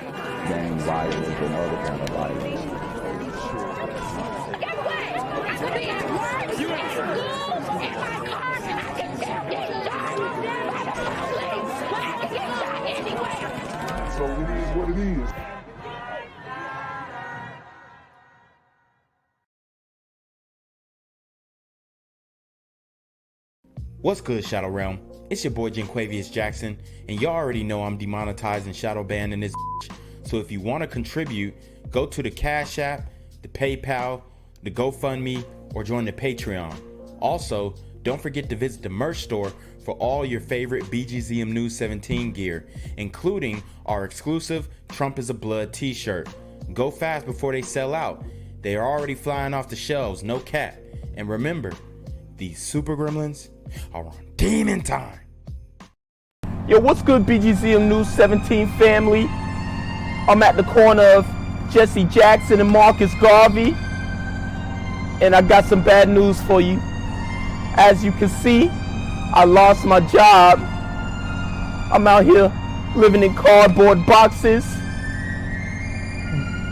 gang violence and other kind of violence. Get away! I could be at work, at school, in my car, and I can still get shot by the police. Well, I can get shot anywhere. So it is what it is. What's good, Shadow Realm? It's your boy Jenquavius Jackson, and y'all already know I'm demonetized and shadow banned in this bitch. So if you want to contribute, go to the Cash App, the PayPal, the GoFundMe, or join the Patreon. Also, don't forget to visit the merch store for all your favorite BGZM News 17 gear, including our exclusive Trump is a Blood t-shirt. Go fast before they sell out. They are already flying off the shelves, no cap. And remember, these super gremlins are on demon time. Yo, what's good, BGZM News 17 family? I'm at the corner of Jesse Jackson and Marcus Garvey, and I got some bad news for you. As you can see, I lost my job. I'm out here living in cardboard boxes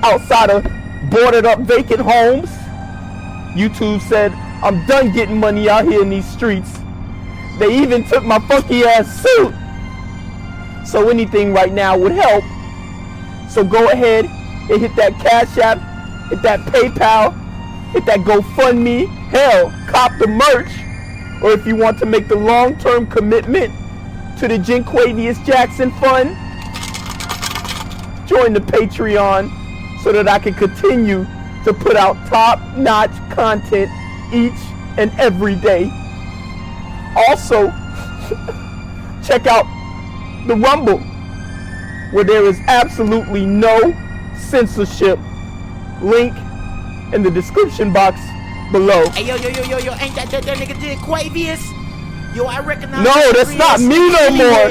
outside of boarded up vacant homes. YouTube said I'm done getting money out here in these streets. They even took my funky ass suit. So anything right now would help. So go ahead and hit that Cash App, hit that PayPal, hit that GoFundMe. Hell, cop the merch. Or if you want to make the long-term commitment to the Jenquavius Jackson Fund, join the Patreon so that I can continue to put out top-notch content each and every day. Also, check out the Rumble, where there is absolutely no censorship. Link in the description box below. Hey, yo, ain't that nigga Jenquavius? Yo, I recognize. No, that's not me no more.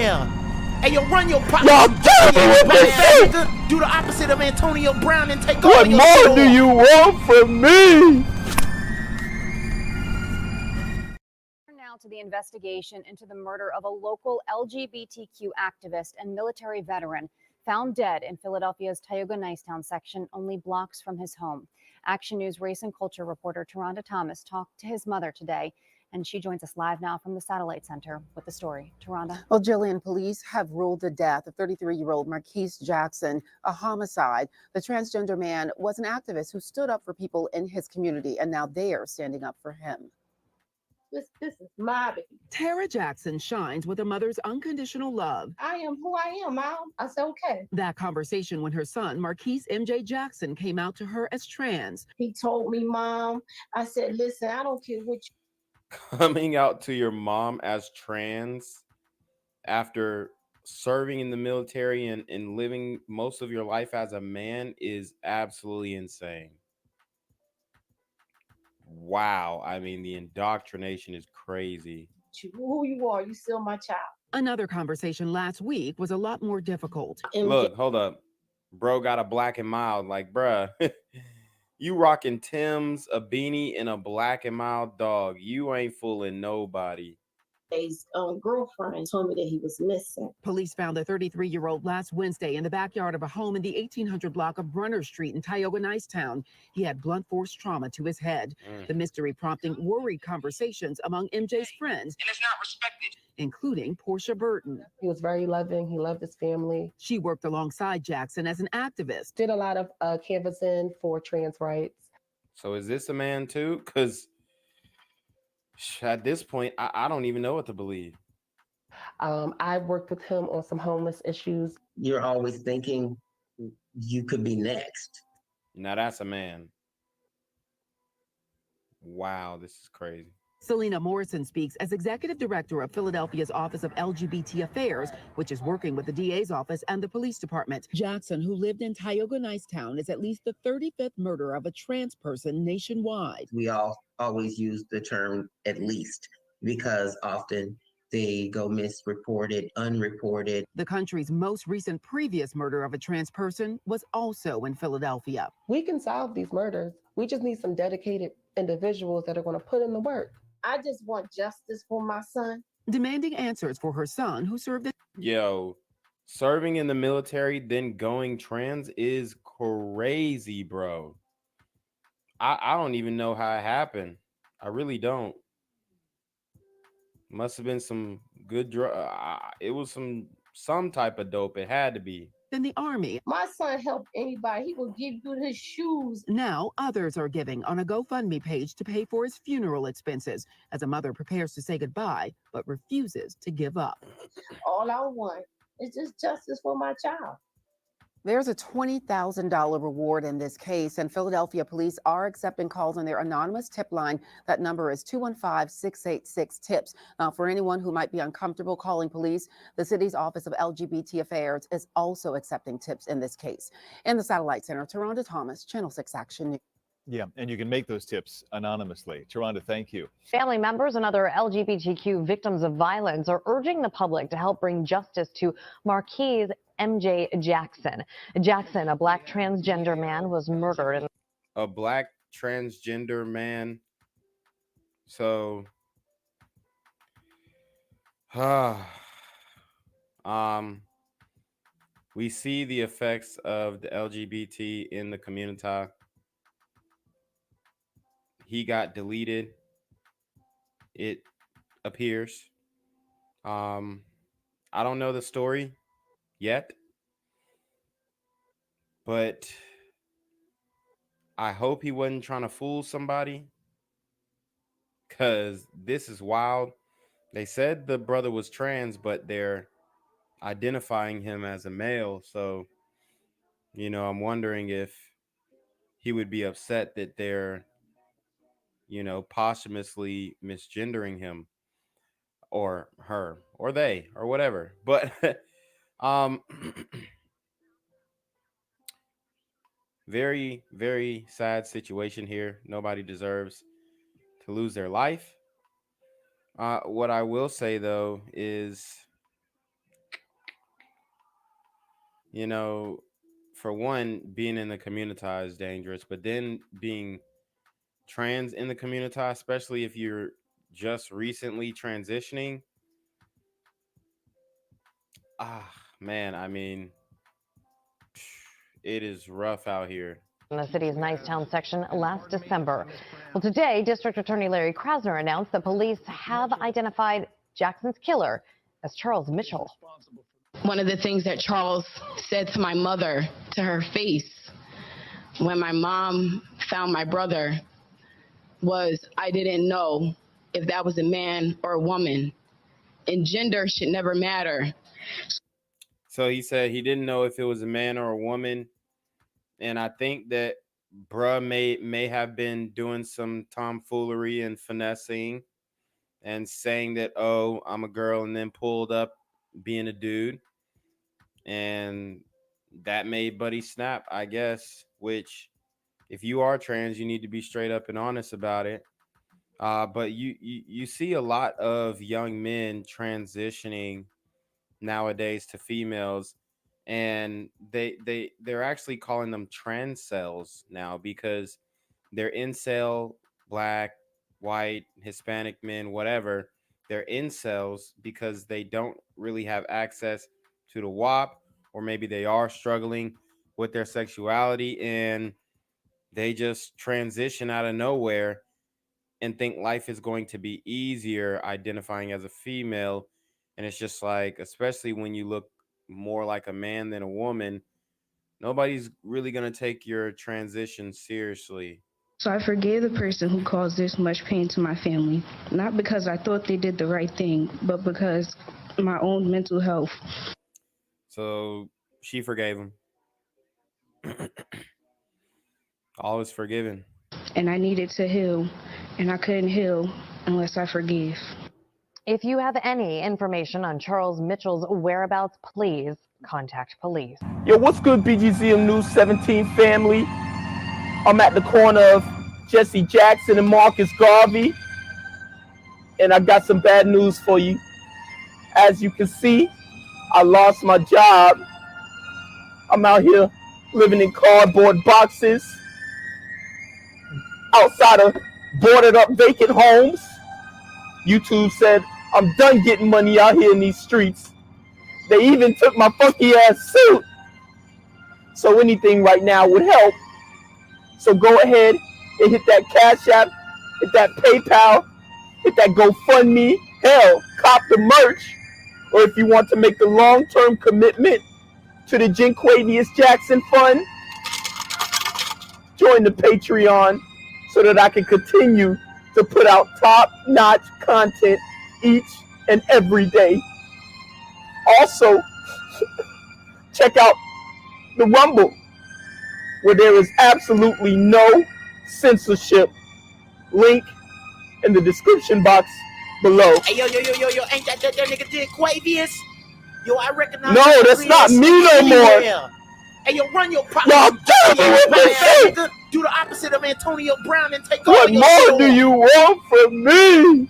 Hey, yo, run your pocket. Y'all killing me with this shit. Do the opposite of Antonio Brown and take What all your more do you want from me? Now to the investigation into the murder of a local LGBTQ activist and military veteran found dead in Philadelphia's Tioga Nicetown section, only blocks from his home. Action News race and culture reporter Taronda Thomas talked to his mother today, and she joins us live now from the Satellite Center with the story. Taronda. Well, Jillian, police have ruled the death of 33-year-old Marquise Jackson a homicide. The transgender man was an activist who stood up for people in his community, and now they are standing up for him. This is my baby. Tara Jackson shines with a mother's unconditional love. I am who I am, Mom. I said, okay. That conversation when her son, Marquise MJ Jackson, came out to her as trans. He told me, Mom, I said, listen, I don't care what you. Coming out to your mom as trans after serving in the military and living most of your life as a man is absolutely insane. Wow. I mean, the indoctrination is crazy. Who you are, you still my child. Another conversation last week was a lot more difficult. Look, hold up. Bro got a black and mild. Like, bruh, you rocking Tim's, a beanie, and a black and mild dog. You ain't fooling nobody. His girlfriend told me that he was missing. Police found the 33-year-old last Wednesday in the backyard of a home in the 1800 block of Brunner Street in Tioga Nicetown. He had blunt force trauma to his head. The mystery prompting worried conversations among MJ's friends. And it's not respected. Including Portia Burton. He was very loving. He loved his family. She worked alongside Jackson as an activist. Did a lot of canvassing for trans rights. So is this a man too? Because at this point, I don't even know what to believe. I worked with him on some homeless issues. You're always thinking you could be next. Now that's a man. Wow, this is crazy. Selena Morrison speaks as executive director of Philadelphia's Office of LGBT Affairs, which is working with the DA's office and the police department. Jackson, who lived in Tioga Nicetown, is at least the 35th murder of a trans person nationwide. We always use the term at least because often they go misreported, unreported. The country's most recent previous murder of a trans person was also in Philadelphia. We can solve these murders. We just need some dedicated individuals that are going to put in the work. I just want justice for my son. Demanding answers for her son who served. Yo, Serving in the military, then going trans is crazy, bro. I don't even know how it happened. I really don't. Must have been some good drug. It was some type of dope. It had to be. In the Army. My son helped anybody. He would give you his shoes. Now others are giving on a GoFundMe page to pay for his funeral expenses as a mother prepares to say goodbye but refuses to give up. All I want is just justice for my child. There's a $20,000 reward in this case, and Philadelphia police are accepting calls on their anonymous tip line. That number is 215-686-TIPS. Now, for anyone who might be uncomfortable calling police, the city's Office of LGBT Affairs is also accepting tips in this case. In the Satellite Center, Taronda Thomas, Channel 6 Action News. Yeah, and you can make those tips anonymously. Taronda, thank you. Family members and other LGBTQ victims of violence are urging the public to help bring justice to Marquise MJ Jackson. Jackson, a black transgender man, was murdered. A black transgender man. So, we see the effects of the LGBT in the community. He got deleted, it appears. I don't know the story yet, but I hope he wasn't trying to fool somebody, because this is wild. They said the brother was trans, but they're identifying him as a male. So, you know, I'm wondering if he would be upset that they're, you know, posthumously misgendering him or her or they or whatever. But very, very sad situation here. Nobody deserves to lose their life. What I will say, though, is, you know, for one, being in the community is dangerous, but then being trans in the community, especially if you're just recently transitioning, man, I mean, it is rough out here. In the city's Nicetown section last December. Well, today, District Attorney Larry Krasner announced that police have identified Jackson's killer as Charles Mitchell. One of the things that Charles said to my mother to her face when my mom found my brother was, "I didn't know if that was a man or a woman, and gender should never matter." So he said he didn't know if it was a man or a woman. And I think that bruh may have been doing some tomfoolery and finessing and saying that, oh, I'm a girl, and then pulled up being a dude. And that made Buddy snap, I guess, which if you are trans, you need to be straight up and honest about it. But you see a lot of young men transitioning nowadays to females, and they're actually calling them transcels now, because they're incel, black, white, Hispanic men, whatever. They're incels because they don't really have access to the WAP, or maybe they are struggling with their sexuality and they just transition out of nowhere and think life is going to be easier identifying as a female. And it's just like, especially when you look more like a man than a woman, nobody's really going to take your transition seriously. So I forgave the person who caused this much pain to my family, not because I thought they did the right thing, but because my own mental health. So she forgave him. All is forgiven. And I needed to heal, and I couldn't heal unless I forgave. If you have any information on Charles Mitchell's whereabouts, please contact police. Yo, what's good, BGZM News 17 family? I'm at the corner of Jesse Jackson and Marcus Garvey, and I got some bad news for you. As you can see, I lost my job. I'm out here living in cardboard boxes outside of boarded up vacant homes. YouTube said I'm done getting money out here in these streets. They even took my funky ass suit. So anything right now would help. So go ahead and hit that Cash App, hit that PayPal, hit that GoFundMe. Hell, cop the merch. Or if you want to make the long-term commitment to the Jenquavius Jackson Fund, join the Patreon so that I can continue to put out top-notch content each and every day. Also, check out the Rumble, where there is absolutely no censorship. Link in the description box below. Hey, yo, ain't that nigga Dick Quavius? Yo, I recognize No, that's not me no more. Hey, yo, run your Y'all killing me with this shit. Do the opposite of Antonio Brown and take What all your more do you want from me?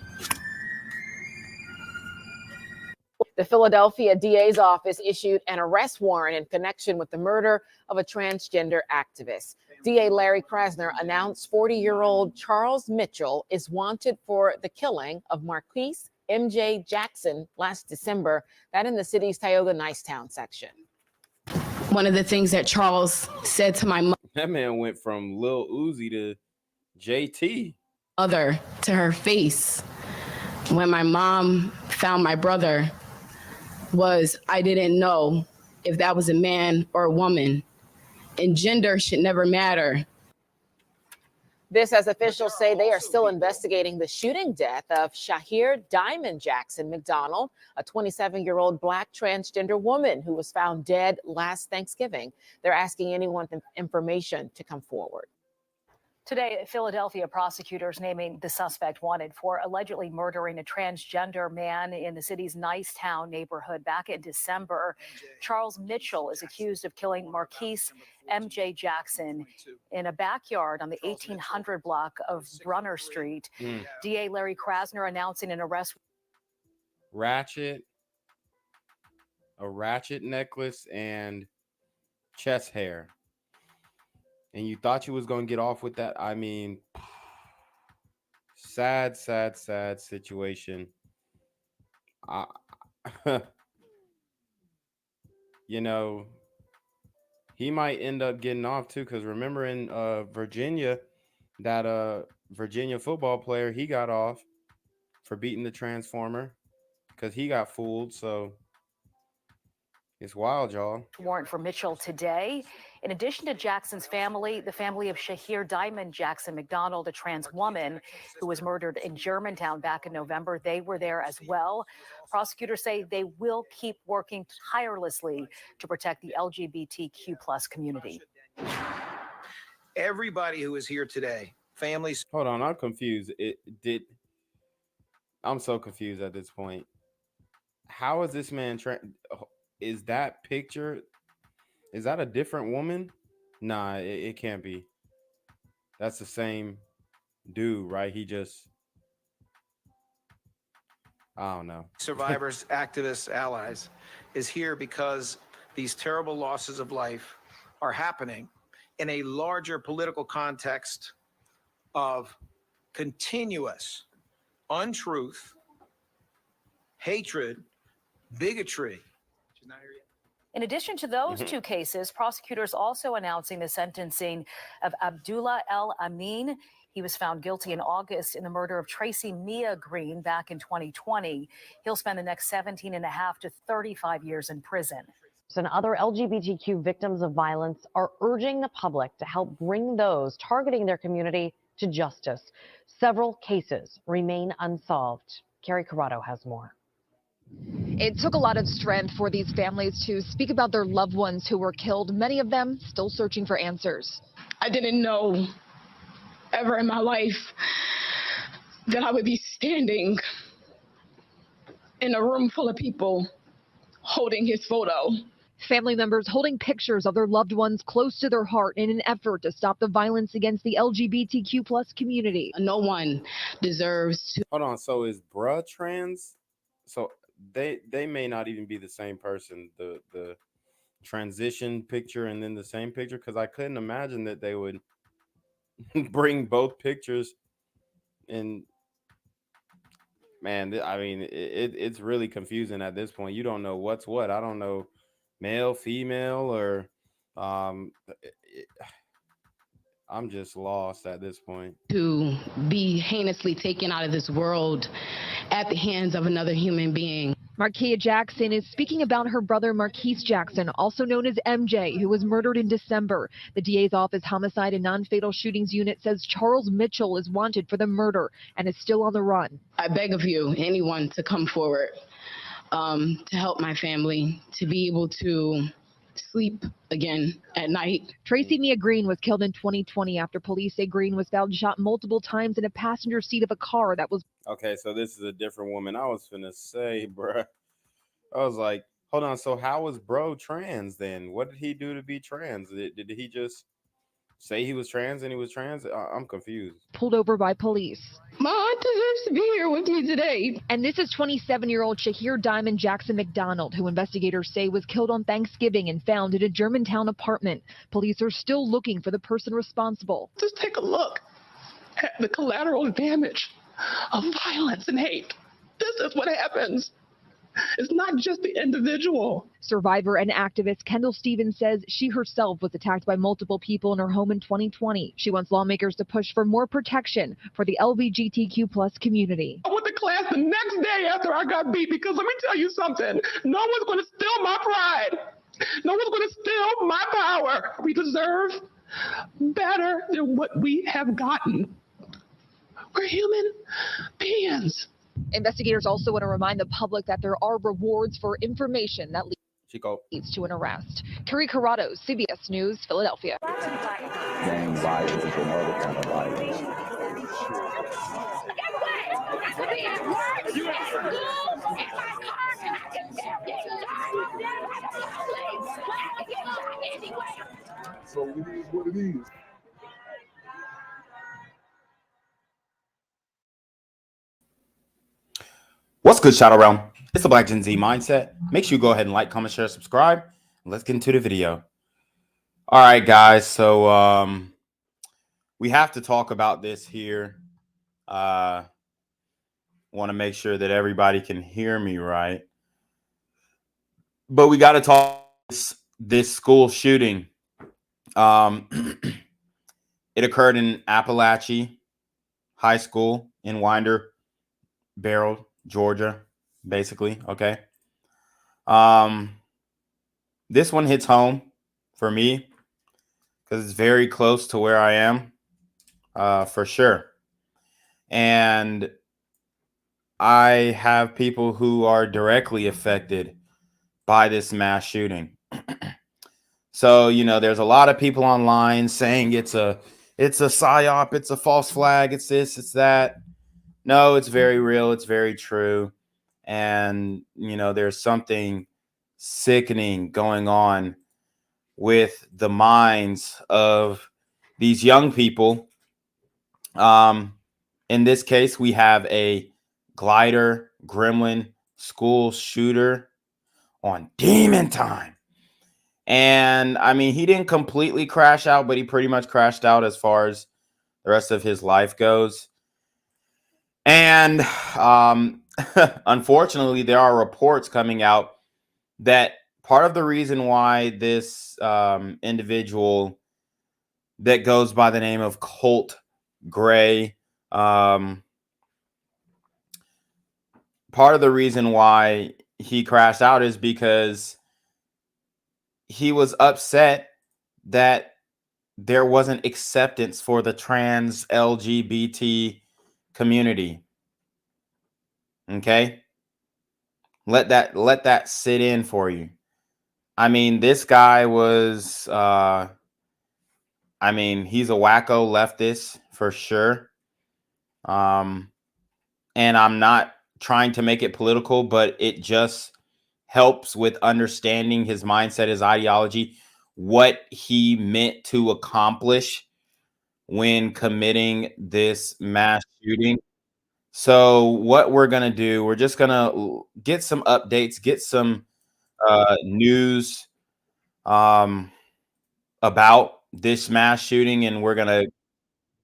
The Philadelphia DA's office issued an arrest warrant in connection with the murder of a transgender activist. DA Larry Krasner announced 40-year-old Charles Mitchell is wanted for the killing of Marquise MJ Jackson last December, that in the city's Tioga Nicetown section. One of the things that Charles said to my That man went from Lil Uzi to JT. mother to her face when my mom found my brother was, I didn't know if that was a man or a woman, and gender should never matter. This as officials say they are still investigating the shooting death of Shahir Diamond Jackson McDonald, a 27-year-old Black transgender woman who was found dead last Thanksgiving. They're asking anyone with information to come forward. Today, Philadelphia prosecutors naming the suspect wanted for allegedly murdering a transgender man in the city's Nicetown neighborhood back in December. Charles Mitchell is accused of killing Marquise MJ Jackson in a backyard on the 1800 block of Brunner Street. DA Larry Krasner announcing an arrest. A ratchet necklace, and chest hair. And you thought you was going to get off with that? I mean, sad situation. You know, he might end up getting off too, because remember in Virginia, that Virginia football player, he got off for beating the Transformer because he got fooled. So it's wild, y'all. Warrant for Mitchell today. In addition to Jackson's family, the family of Shahir Diamond Jackson McDonald, a trans woman who was murdered in Germantown back in November, they were there as well. Prosecutors say they will keep working tirelessly to protect the LGBTQ plus community. Everybody who is here today, families. Hold on, I'm confused. I'm so confused at this point. How is this man is that picture? Is that a different woman? Nah, it can't be. That's the same dude, right? He just, I don't know. Survivors, activists, allies is here because these terrible losses of life are happening in a larger political context of continuous untruth, hatred, bigotry. In addition to those two cases, prosecutors also announcing the sentencing of Abdullah El Amin. He was found guilty in August in the murder of Tracy Mia Green back in 2020. He'll spend the next 17 and a half to 35 years in prison. And other LGBTQ victims of violence are urging the public to help bring those targeting their community to justice. Several cases remain unsolved. Carrie Corrado has more. It took a lot of strength for these families to speak about their loved ones who were killed, many of them still searching for answers. I didn't know ever in my life that I would be standing in a room full of people holding his photo. Family members holding pictures of their loved ones close to their heart in an effort to stop the violence against the LGBTQ plus community. No one deserves to. Hold on, so is bruh trans? So they may not even be the same person, the transition picture and then the same picture, because I couldn't imagine that they would bring both pictures and man, I mean, it's really confusing at this point. You don't know what's what. I don't know, male, female, or I'm just lost at this point. To be heinously taken out of this world at the hands of another human being. Markeia Jackson is speaking about her brother Marquise Jackson, also known as MJ, who was murdered in December. The DA's office homicide and non-fatal shootings unit says Charles Mitchell is wanted for the murder and is still on the run. I beg of you, anyone, to come forward to help my family, to be able to sleep again at night. Tracy Mia Green was killed in 2020 after police say Green was found shot multiple times in a passenger seat of a car that was... Okay, so this is a different woman. I was finna say, bruh. I was like, hold on. So how was bro trans then? What did he do to be trans? Did he just say he was trans and he was trans? I'm confused. Pulled over by police. My aunt deserves to be here with me today. And this is 27-year-old Shahir Diamond Jackson McDonald, who investigators say was killed on Thanksgiving and found in a Germantown apartment. Police are still looking for the person responsible. Just take a look at the collateral damage of violence and hate. This is what happens. It's not just the individual. Survivor and activist Kendall Stevens says she herself was attacked by multiple people in her home in 2020. She wants lawmakers to push for more protection for the LGBTQ plus community. I went to class the next day after I got beat because let me tell you something. No one's going to steal my pride. No one's going to steal my power. We deserve better than what we have gotten. We're human beings. Investigators also want to remind the public that there are rewards for information that leads to an arrest. Carrie Corrado, CBS News, Philadelphia. Gang violence and other kind of violence. So it is what it is. What's good, Shadow Realm? It's the Black Gen Z Mindset. Make sure you go ahead and like, comment, share, subscribe. Let's get into the video. All right, guys. So we have to talk about this here. Want to make sure that everybody can hear me right. But we got to talk this school shooting. It occurred in Apalachee High School in Winder Barrel, Georgia, basically. Okay. This one hits home for me because it's very close to where I am, for sure. And I have people who are directly affected by this mass shooting. So, you know, there's a lot of people online saying it's a psyop, it's a false flag, it's this, it's that. No, it's very real. It's very true. And, you know, there's something sickening going on with the minds of these young people. In this case, we have a glider gremlin school shooter on demon time. And I mean, he didn't completely crash out, but he pretty much crashed out as far as the rest of his life goes. And unfortunately, there are reports coming out that part of the reason why this individual that goes by the name of Colt Gray, part of the reason why he crashed out is because he was upset that there wasn't acceptance for the trans LGBT community. Okay, let that sit in for you. I mean, this guy was I mean, he's a wacko leftist for sure. And I'm not trying to make it political, but it just helps with understanding his mindset, his ideology, what he meant to accomplish when committing this mass shooting. So what we're going to do, we're just going to get some updates, get some news about this mass shooting, and we're going to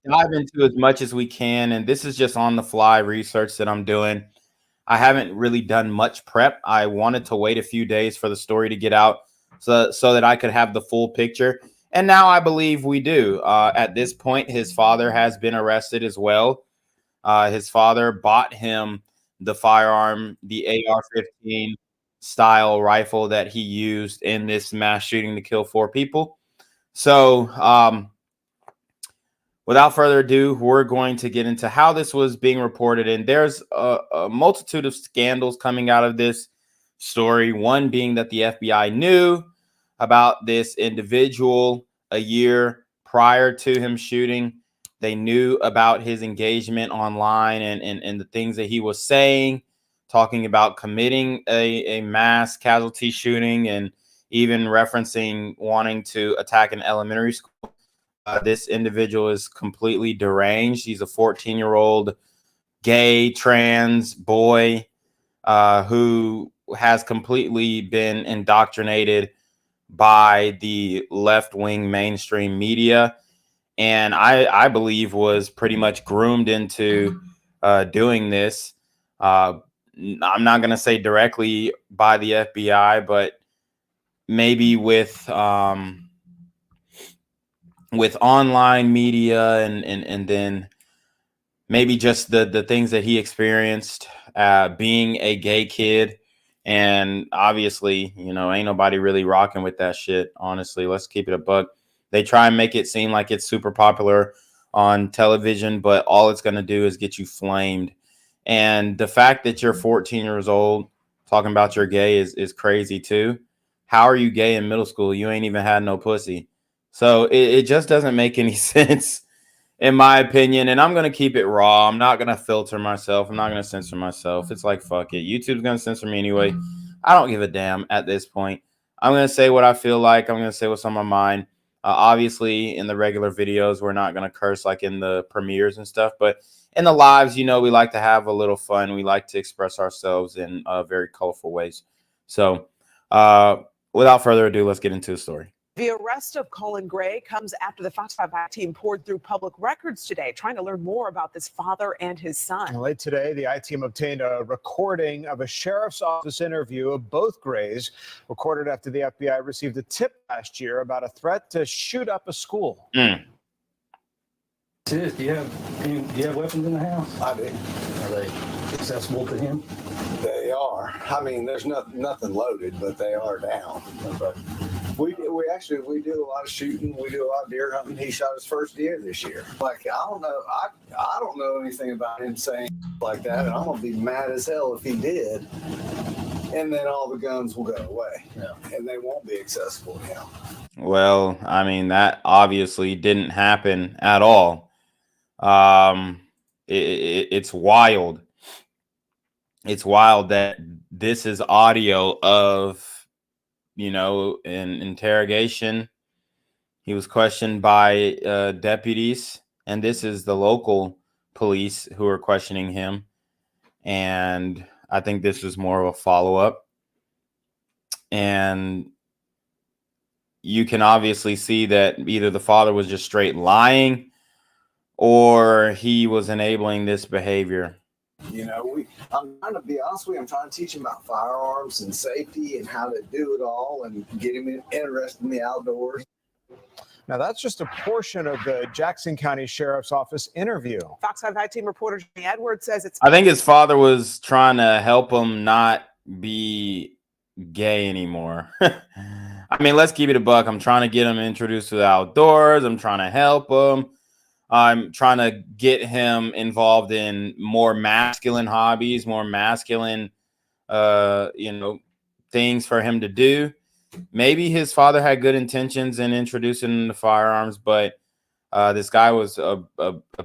dive into as much as we can. And this is just on the fly research that I'm doing. I haven't really done much prep. I wanted to wait a few days for the story to get out so that I could have the full picture. And now I believe we do. At this point, his father has been arrested as well. His father bought him the firearm, the AR-15 style rifle that he used in this mass shooting to kill 4 people. So, without further ado, we're going to get into how this was being reported. And there's a multitude of scandals coming out of this story. One being that the FBI knew about this individual a year prior to him shooting. They knew about his engagement online and the things that he was saying, talking about committing a mass casualty shooting and even referencing wanting to attack an elementary school. This individual is completely deranged. He's a 14-year-old gay trans boy who has completely been indoctrinated by the left-wing mainstream media, and I believe was pretty much groomed into doing this. I'm not going to say directly by the FBI, but maybe with online media and then maybe just the things that he experienced being a gay kid. And obviously, you know, ain't nobody really rocking with that shit. Honestly, let's keep it a buck. They try and make it seem like it's super popular on television, but all it's going to do is get you flamed. And the fact that you're 14 years old talking about you're gay is crazy too. How are you gay in middle school? You ain't even had no pussy. So it just doesn't make any sense, in my opinion. And I'm going to keep it raw. I'm not going to filter myself. I'm not going to censor myself. It's like, fuck it. YouTube's going to censor me anyway. I don't give a damn at this point. I'm going to say what I feel like. I'm going to say what's on my mind. Obviously, in the regular videos, we're not going to curse like in the premieres and stuff. But in the lives, you know, we like to have a little fun. We like to express ourselves in very colorful ways. So without further ado, let's get into the story. The arrest of Colin Gray comes after the Fox 5 team poured through public records today, trying to learn more about this father and his son. Late today, the I-Team obtained a recording of a sheriff's office interview of both Grays, recorded after the FBI received a tip last year about a threat to shoot up a school. Sis, do you have weapons in the house? I do. Are they accessible to him? They are. I mean, there's nothing loaded, but they are down. Okay. We do a lot of shooting. We do a lot of deer hunting. He shot his first deer this year. Like, I don't know. I don't know anything about him saying like that, and I'm gonna be mad as hell if he did. And then all the guns will go away, and they won't be accessible to him. Well, I mean, that obviously didn't happen at all. It's wild. It's wild that this is audio of, you know, an interrogation. He was questioned by deputies, and this is the local police who are questioning him. And I think this is more of a follow-up. And you can obviously see that either the father was just straight lying or he was enabling this behavior. You know, I'm trying to be honest with you. I'm trying to teach him about firearms and safety and how to do it all and get him interested in the outdoors. Now, that's just a portion of the Jackson County Sheriff's Office interview. Fox 5 team reporter Jenny Edwards says it's. I think his father was trying to help him not be gay anymore. I mean, let's keep it a buck. I'm trying to get him introduced to the outdoors. I'm trying to help him. I'm trying to get him involved in more masculine hobbies, more masculine, you know, things for him to do. Maybe his father had good intentions in introducing him to firearms, but this guy was a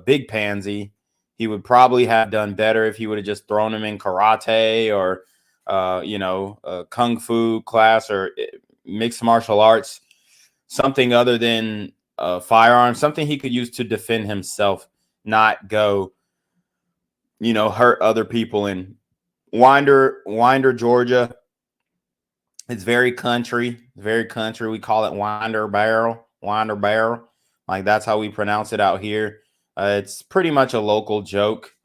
big pansy. He would probably have done better if he would have just thrown him in karate or, you know, a kung fu class or mixed martial arts, something other than firearms, something he could use to defend himself, not go, you know, hurt other people. In Winder, Georgia, it's very country. We call it Winder Barrel. Like, that's how we pronounce it out here. It's pretty much a local joke.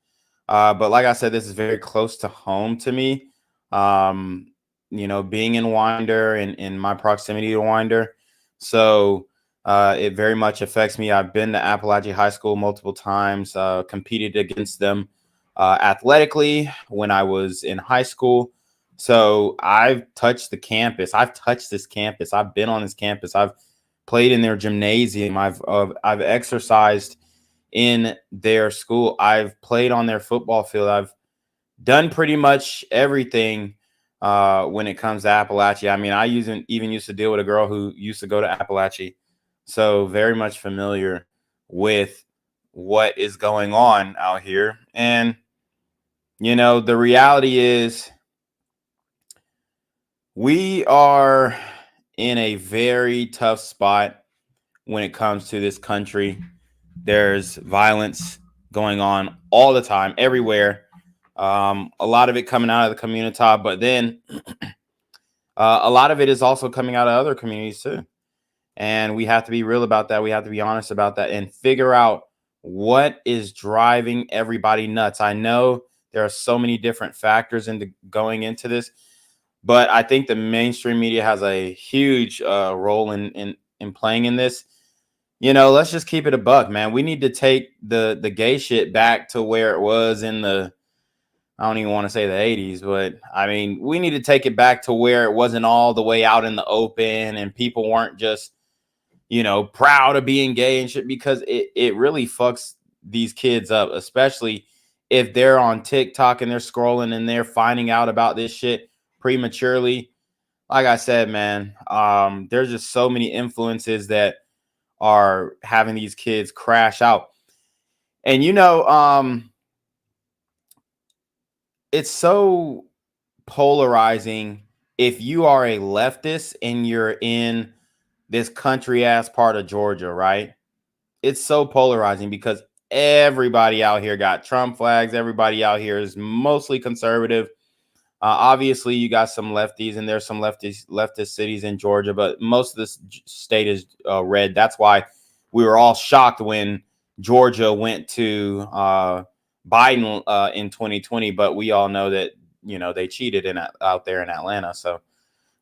But like I said, this is very close to home to me. Being in Winder and in my proximity to Winder. So it very much affects me. I've been to Apalachee High School multiple times, competed against them athletically when I was in high school. So I've touched the campus. I've touched this campus. I've been on this campus. I've played in their gymnasium. I've exercised in their school. I've played on their football field. I've done pretty much everything when it comes to Apalachee. I mean, I even used to deal with a girl who used to go to Apalachee. So very much familiar with what is going on out here. And, the reality is we are in a very tough spot when it comes to this country. There's violence going on all the time, everywhere. A lot of it coming out of the community, but then a lot of it is also coming out of other communities too. And we have to be real about that. We have to be honest about that and figure out what is driving everybody nuts. I know there are so many different factors going into this, but I think the mainstream media has a huge role in playing in this. Let's just keep it a buck, man. We need to take the gay shit back to where it was in I don't even want to say the 80s, but I mean, we need to take it back to where it wasn't all the way out in the open and people weren't just, proud of being gay and shit, because it really fucks these kids up, especially if they're on TikTok and they're scrolling and they're finding out about this shit prematurely. Like I said, man, there's just so many influences that are having these kids crash out. And, it's so polarizing if you are a leftist and you're in this country ass part of Georgia, right? It's so polarizing because everybody out here got Trump flags. Everybody out here is mostly conservative. Obviously, you got some lefties, and there's some leftist cities in Georgia, but most of this state is red. That's why we were all shocked when Georgia went to Biden in 2020. But we all know that they cheated out there in Atlanta. So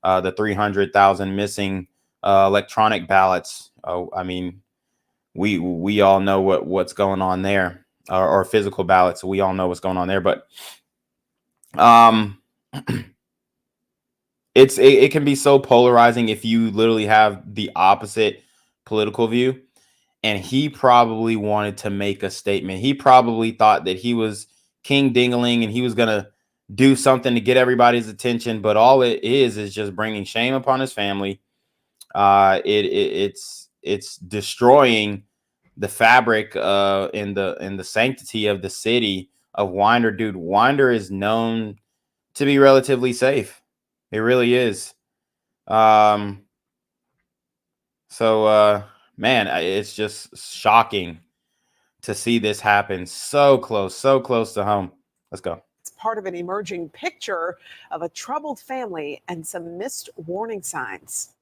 the 300,000 missing electronic ballots. I mean, we all know what's going on there, or physical ballots. We all know what's going on there, but it can be so polarizing if you literally have the opposite political view. And he probably wanted to make a statement. He probably thought that he was King Dingaling and he was gonna do something to get everybody's attention, but all it is just bringing shame upon his family. It's destroying the fabric in the sanctity of the city of Winder. Dude, Winder is known to be relatively safe. It really is. Man, it's just shocking to see this happen so close to home. Let's go. It's part of an emerging picture of a troubled family and some missed warning signs.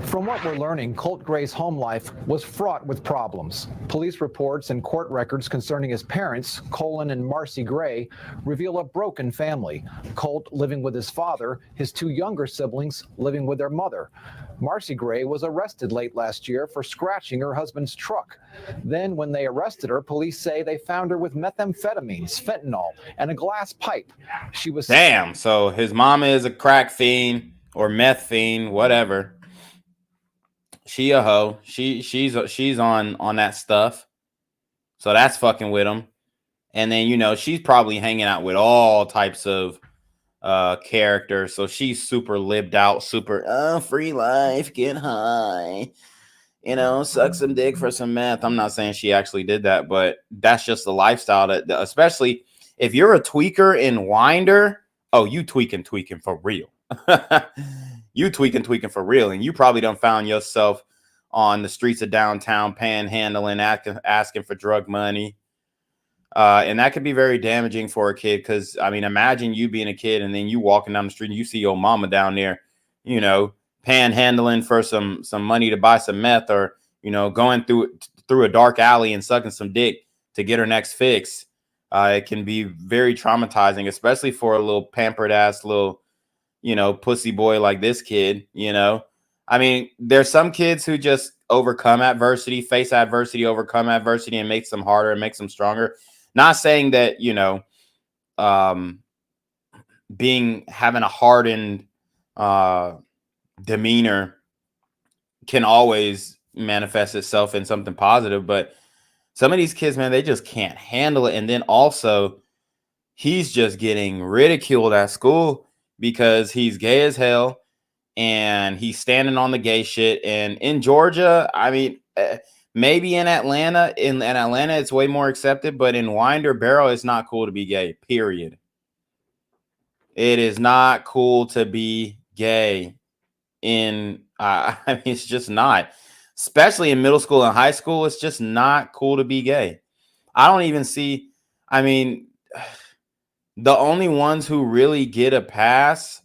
From what we're learning, Colt Gray's home life was fraught with problems. Police reports and court records concerning his parents, Colin and Marcy Gray, reveal a broken family. Colt living with his father, his two younger siblings living with their mother. Marcy Gray was arrested late last year for scratching her husband's truck. Then when they arrested her, police say they found her with methamphetamines, fentanyl, and a glass pipe. She was... Damn, so his mama is a crack fiend or meth fiend, whatever. She a hoe. She's on that stuff. So that's fucking with him. And then, she's probably hanging out with all types of characters. So she's super lived out, super free life, get high, suck some dick for some meth. I'm not saying she actually did that, but that's just the lifestyle that, especially if you're a tweaker in Winder, oh, you tweaking for real. You tweaking for real. And you probably done found yourself on the streets of downtown panhandling, asking for drug money. And that could be very damaging for a kid. Because, I mean, imagine you being a kid and then you walking down the street and you see your mama down there, panhandling for some money to buy some meth, or, going through a dark alley and sucking some dick to get her next fix. It can be very traumatizing, especially for a little pampered ass little, pussy boy like this kid, I mean, there's some kids who just overcome adversity, face adversity, overcome adversity, and makes them harder and makes them stronger. Not saying that, having a hardened demeanor can always manifest itself in something positive, but some of these kids, man, they just can't handle it. And then also, he's just getting ridiculed at school because he's gay as hell and he's standing on the gay shit. And in Georgia, I mean, maybe in Atlanta, it's way more accepted, but in Winder Barrow, it's not cool to be gay, period. It is not cool to be gay I mean, it's just not. Especially in middle school and high school, it's just not cool to be gay. I don't even see, I mean, the only ones who really get a pass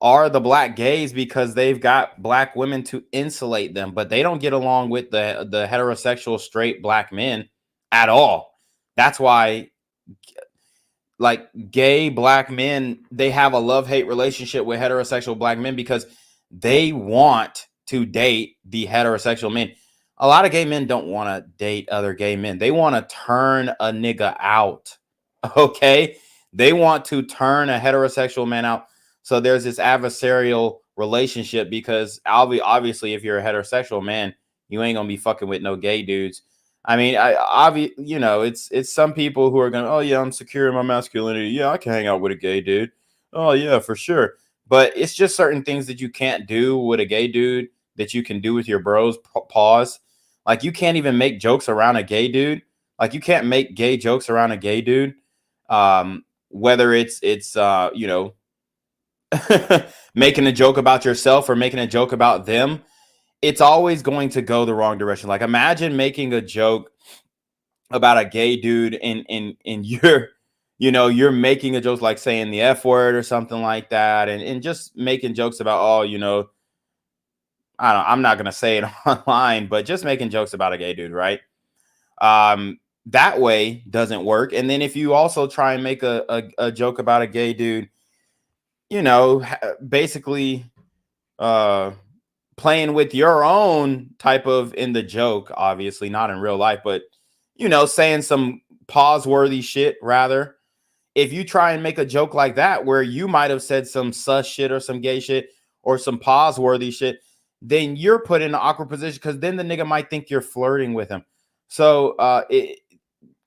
are the black gays because they've got black women to insulate them, but they don't get along with the heterosexual straight black men at all. That's why, like, gay black men, they have a love-hate relationship with heterosexual black men because they want to date the heterosexual men. A lot of gay men don't want to date other gay men. They want to turn a nigga out. Okay? They want to turn a heterosexual man out. So there's this adversarial relationship because obviously if you're a heterosexual man, you ain't going to be fucking with no gay dudes. I mean, it's some people who are going, oh yeah, I'm secure in my masculinity. Yeah, I can hang out with a gay dude. Oh yeah, for sure. But it's just certain things that you can't do with a gay dude that you can do with your bros. Pause. Like, you can't even make jokes around a gay dude. Like, you can't make gay jokes around a gay dude. Whether it's making a joke about yourself or making a joke about them, it's always going to go the wrong direction. Like, imagine making a joke about a gay dude and you're making a joke like saying the F word or something like that, and just making jokes about, I'm not gonna say it online, but just making jokes about a gay dude, right? That way doesn't work. And then if you also try and make a joke about a gay dude, basically playing with your own type of in the joke, obviously not in real life, but saying some pause-worthy shit rather. If you try and make a joke like that where you might have said some sus shit or some gay shit or some pause-worthy shit, then you're put in an awkward position because then the nigga might think you're flirting with him. So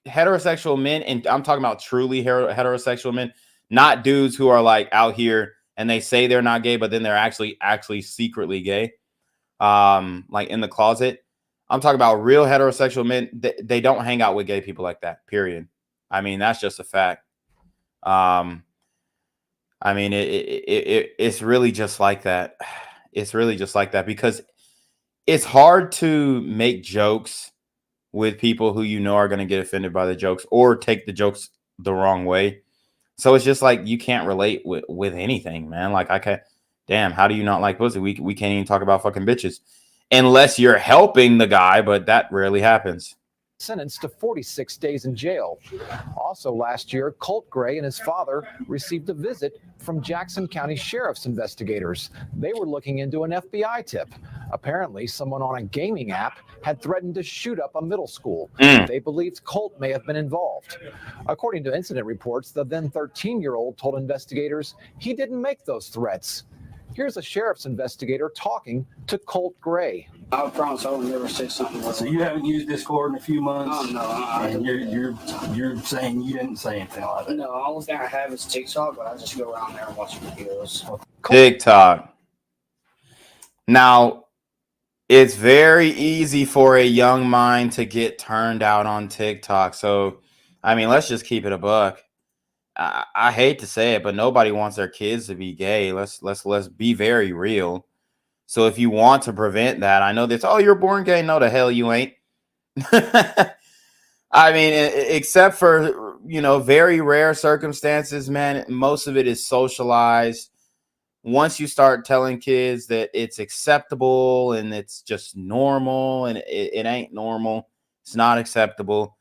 heterosexual men, and I'm talking about truly heterosexual men, not dudes who are like out here and they say they're not gay, but then they're actually secretly gay, like in the closet. I'm talking about real heterosexual men. They don't hang out with gay people like that, period. I mean, that's just a fact. I mean, it's really just like that. It's really just like that because it's hard to make jokes with people who are going to get offended by the jokes or take the jokes the wrong way. So it's just like you can't relate with anything, man. Like, I can't. Damn, how do you not like pussy? We can't even talk about fucking bitches unless you're helping the guy, but that rarely happens. Sentenced to 46 days in jail. Also last year, Colt Gray and his father received a visit from Jackson County Sheriff's investigators. They were looking into an FBI tip. Apparently, someone on a gaming app had threatened to shoot up a middle school. They believed Colt may have been involved. According to incident reports, the then 13-year-old told investigators he didn't make those threats. Here's a sheriff's investigator talking to Colt Gray. I promise I will never say something like that. So you haven't used Discord in a few months? Oh, no. And you're saying you didn't say anything like that? No, the only thing I have is TikTok, but I just go around there and watch videos. TikTok. Now, it's very easy for a young mind to get turned out on TikTok. So, I mean, let's just keep it a buck. I hate to say it, but nobody wants their kids to be gay. Let's be very real. So if you want to prevent that, I know this, oh, you're born gay. No, the hell you ain't. I mean, except for, very rare circumstances, man, most of it is socialized. Once you start telling kids that it's acceptable and it's just normal and it ain't normal, it's not acceptable.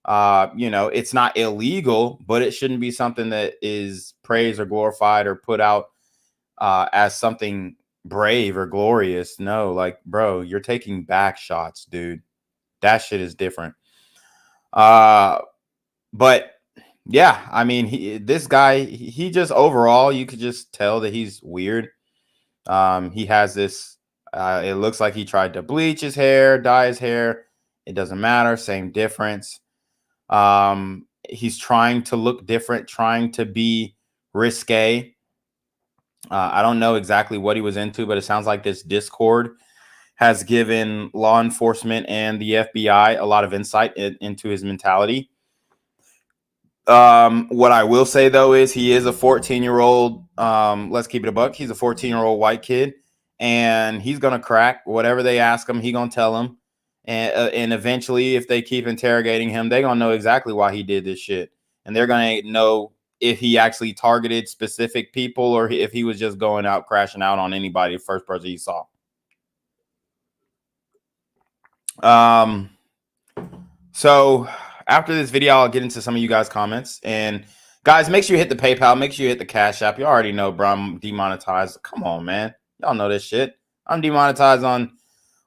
You know, it's not illegal, but it shouldn't be something that is praised or glorified or put out as something brave or glorious. No, like, bro, you're taking back shots, dude. That shit is different. But yeah, I mean, this guy, he just overall, you could just tell that he's weird. He has this, it looks like he tried to bleach his hair, dye his hair. It doesn't matter. Same difference. He's trying to look different, trying to be risque. I don't know exactly what he was into, but it sounds like this Discord has given law enforcement and the FBI a lot of insight into his mentality. What I will say, though, is he is a 14-year-old. Let's keep it a buck. He's a 14-year-old white kid, and he's going to crack whatever they ask him. He's going to tell them. And eventually, if they keep interrogating him, they're going to know exactly why he did this shit. And they're going to know if he actually targeted specific people or if he was just going out crashing out on anybody, the first person he saw. So after this video, I'll get into some of you guys' comments. And guys, make sure you hit the PayPal. Make sure you hit the Cash App. You already know, bro, I'm demonetized. Come on, man. Y'all know this shit. I'm demonetized on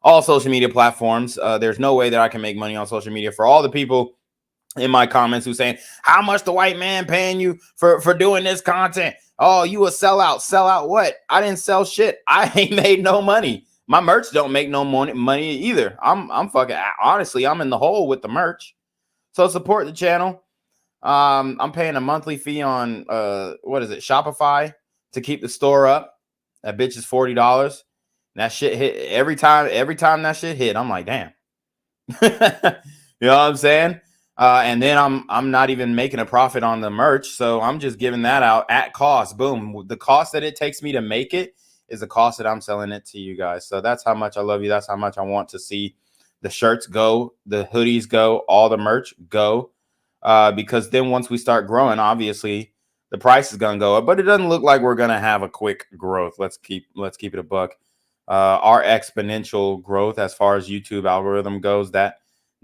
all social media platforms. There's no way that I can make money on social media. For all the people in my comments who saying, how much the white man paying you for doing this content? Oh, you a sellout. Sellout what? I didn't sell shit. I ain't made no money. My merch don't make no money either. I'm fucking, honestly, I'm in the hole with the merch. So support the channel. I'm paying a monthly fee on what is it, Shopify, to keep the store up. That bitch is $40. That shit hit every time that shit hit. I'm like, damn. You know what I'm saying? And then I'm not even making a profit on the merch, so I'm just giving that out at cost. Boom. The cost that it takes me to make it is the cost that I'm selling it to you guys. So that's how much I love you. That's how much I want to see the shirts go, the hoodies go, all the merch go. Because then once we start growing, obviously the price is gonna go up. But it doesn't look like we're gonna have a quick growth. Let's keep it a buck. Our exponential growth as far as YouTube algorithm goes, that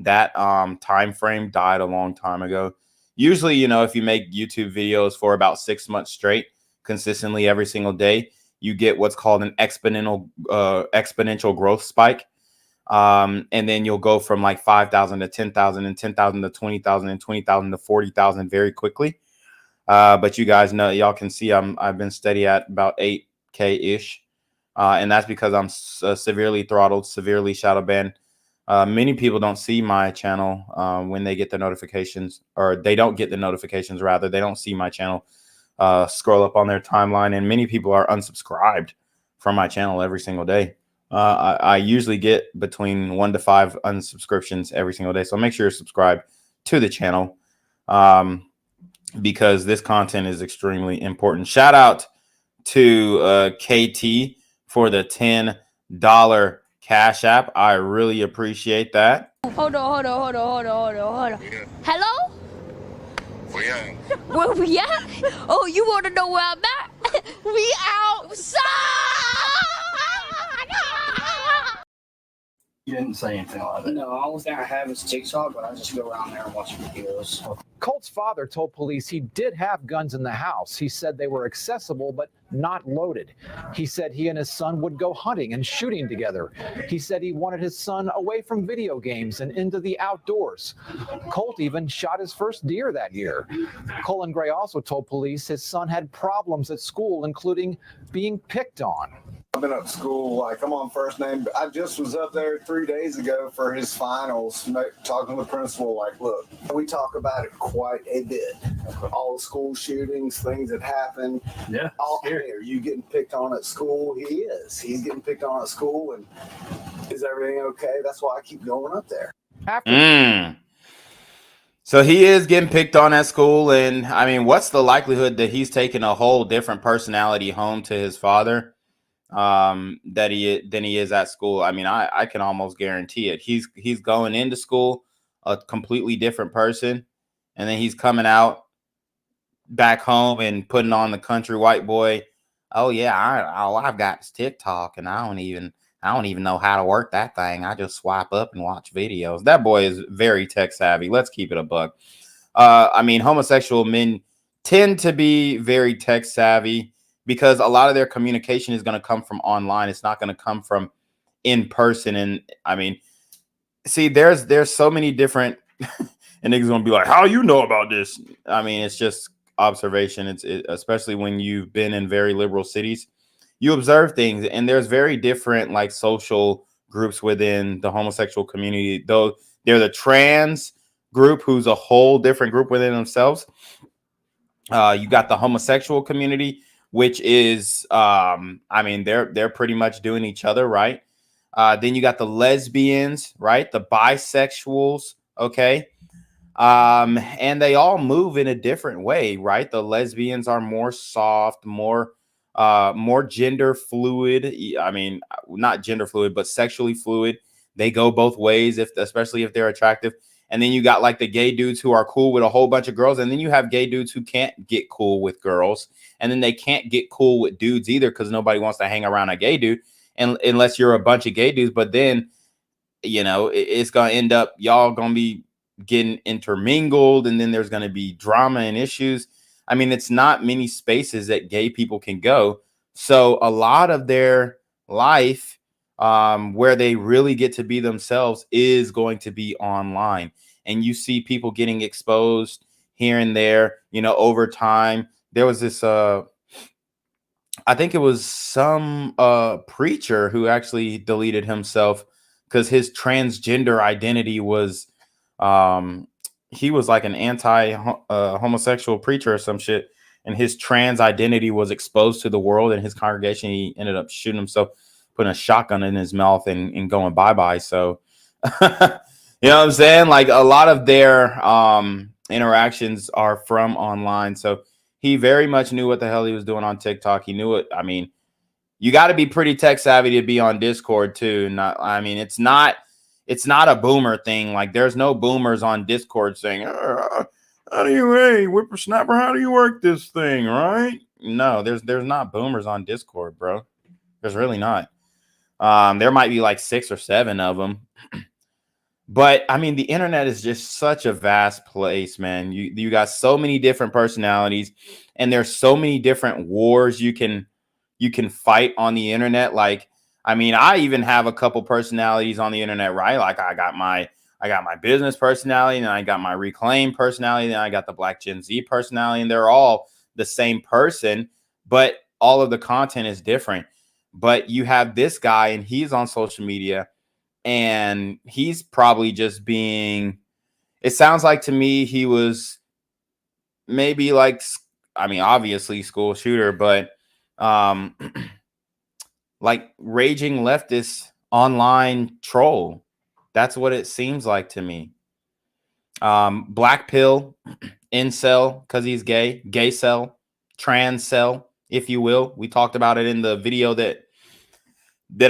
time frame died a long time ago. Usually, you know, if you make YouTube videos for about 6 months straight, consistently every single day, you get what's called an exponential growth spike. And then you'll go from like 5,000 to 10,000 and 10,000 to 20,000 and 20,000 to 40,000 very quickly. But you guys know, y'all can see I've been steady at about 8K ish. And that's because I'm severely throttled, severely shadow banned. Many people don't see my channel when they get the notifications, or they don't get the notifications, rather. They don't see my channel scroll up on their timeline. And many people are unsubscribed from my channel every single day. I usually get between 1 to 5 unsubscriptions every single day. So make sure you're subscribed to the channel because this content is extremely important. Shout out to KT for the $10 Cash App. I really appreciate that. Hold on. Hello? Where we at? Oh, you want to know where I'm at? We outside! You didn't say anything like that. No, the only thing I have is TikTok, but I just go around there and watch videos. Colt's father told police he did have guns in the house. He said they were accessible but not loaded. He said he and his son would go hunting and shooting together. He said he wanted his son away from video games and into the outdoors. Colt even shot his first deer that year. Colin Gray also told police his son had problems at school, including being picked on. I've been up to school, like I'm on first name. I just was up there 3 days ago for his finals, talking to the principal, like, look, we talk about it quite a bit. All the school shootings, things that happen. Yeah. Are you getting picked on at school? He is. He's getting picked on at school, and is everything okay? That's why I keep going up there. So he is getting picked on at school, and I mean, what's the likelihood that he's taking a whole different personality home to his father than he is at school? I mean, I can almost guarantee it. He's going into school a completely different person, and then he's coming out back home and putting on the country white boy. Oh yeah, all I've got is TikTok, and I I don't even know how to work that thing. I just swipe up and watch videos. That boy is very tech savvy. Let's keep it a buck. I mean, homosexual men tend to be very tech savvy because a lot of their communication is going to come from online. It's not going to come from in person. And I mean, see, there's so many different and niggas gonna be like, how you know about this? I mean, it's just observation. Especially when you've been in very liberal cities, you observe things, and there's very different like social groups within the homosexual community. Though they're the trans group, who's a whole different group within themselves. You got the homosexual community, which is, I mean, they're pretty much doing each other, right? Then you got the lesbians, right? The bisexuals, okay? And they all move in a different way, right? The lesbians are more soft, more gender fluid. I mean, not gender fluid, but sexually fluid. They go both ways, especially if they're attractive. And then you got like the gay dudes who are cool with a whole bunch of girls. And then you have gay dudes who can't get cool with girls. And then they can't get cool with dudes either because nobody wants to hang around a gay dude unless you're a bunch of gay dudes. But then, you know, it's going to end up, y'all going to be getting intermingled, and then there's going to be drama and issues. I mean, it's not many spaces that gay people can go. So a lot of their life where they really get to be themselves is going to be online. And you see people getting exposed here and there, you know, over time. There was this, I think it was some preacher who actually deleted himself because his transgender identity was, he was like an homosexual preacher or some shit. And his trans identity was exposed to the world and his congregation. He ended up shooting himself, putting a shotgun in his mouth and going bye-bye. So, you know what I'm saying? Like a lot of their interactions are from online. So he very much knew what the hell he was doing on TikTok. He knew it. I mean, you got to be pretty tech savvy to be on Discord too. I mean, it's not a boomer thing. Like there's no boomers on Discord saying, how do you, hey, whippersnapper, how do you work this thing, right? No, there's not boomers on Discord, bro. There's really not. There might be like 6 or 7 of them. But I mean, the internet is just such a vast place, man. You got so many different personalities, and there's so many different wars you can fight on the internet. Like, I mean, I even have a couple personalities on the internet, right? Like I got my business personality, and I got my reclaim personality, and I got the Black Gen Z personality, and they're all the same person, but all of the content is different. But you have this guy, and he's on social media, and he's probably just being, it sounds like to me, he was maybe like, I mean, obviously school shooter, but like raging leftist online troll. That's what it seems like to me. Black pill, incel, because he's gay, gay cell, trans cell, if you will. We talked about it in the video that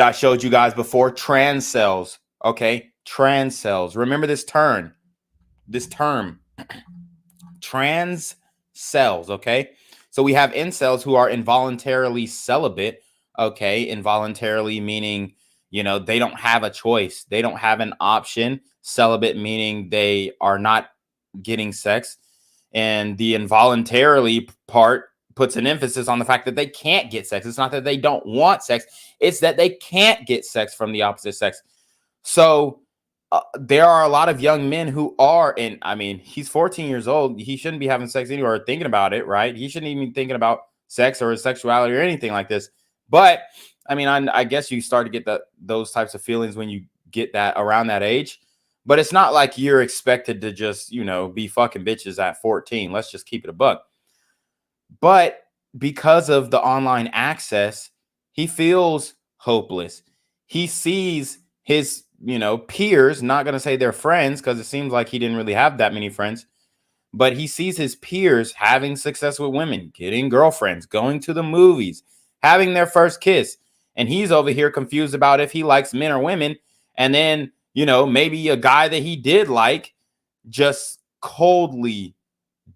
I showed you guys before. Trans cells, okay? Trans cells. Remember this term. Trans cells, okay? So we have incels who are involuntarily celibate, okay? Involuntarily meaning, you know, they don't have a choice. They don't have an option. Celibate meaning they are not getting sex. And the involuntarily part puts an emphasis on the fact that they can't get sex. It's not that they don't want sex. It's that they can't get sex from the opposite sex. So there are a lot of young men who are, and I mean, he's 14 years old. He shouldn't be having sex anywhere or thinking about it, right? He shouldn't even be thinking about sex or his sexuality or anything like this. But I mean, I guess you start to get those types of feelings when you get that around that age. But it's not like you're expected to just, you know, be fucking bitches at 14. Let's just keep it a buck. But because of the online access, he feels hopeless. He sees his, you know, peers, not going to say they're friends because it seems like he didn't really have that many friends, but he sees his peers having success with women, getting girlfriends, going to the movies, having their first kiss. And he's over here confused about if he likes men or women. And then, you know, maybe a guy that he did like just coldly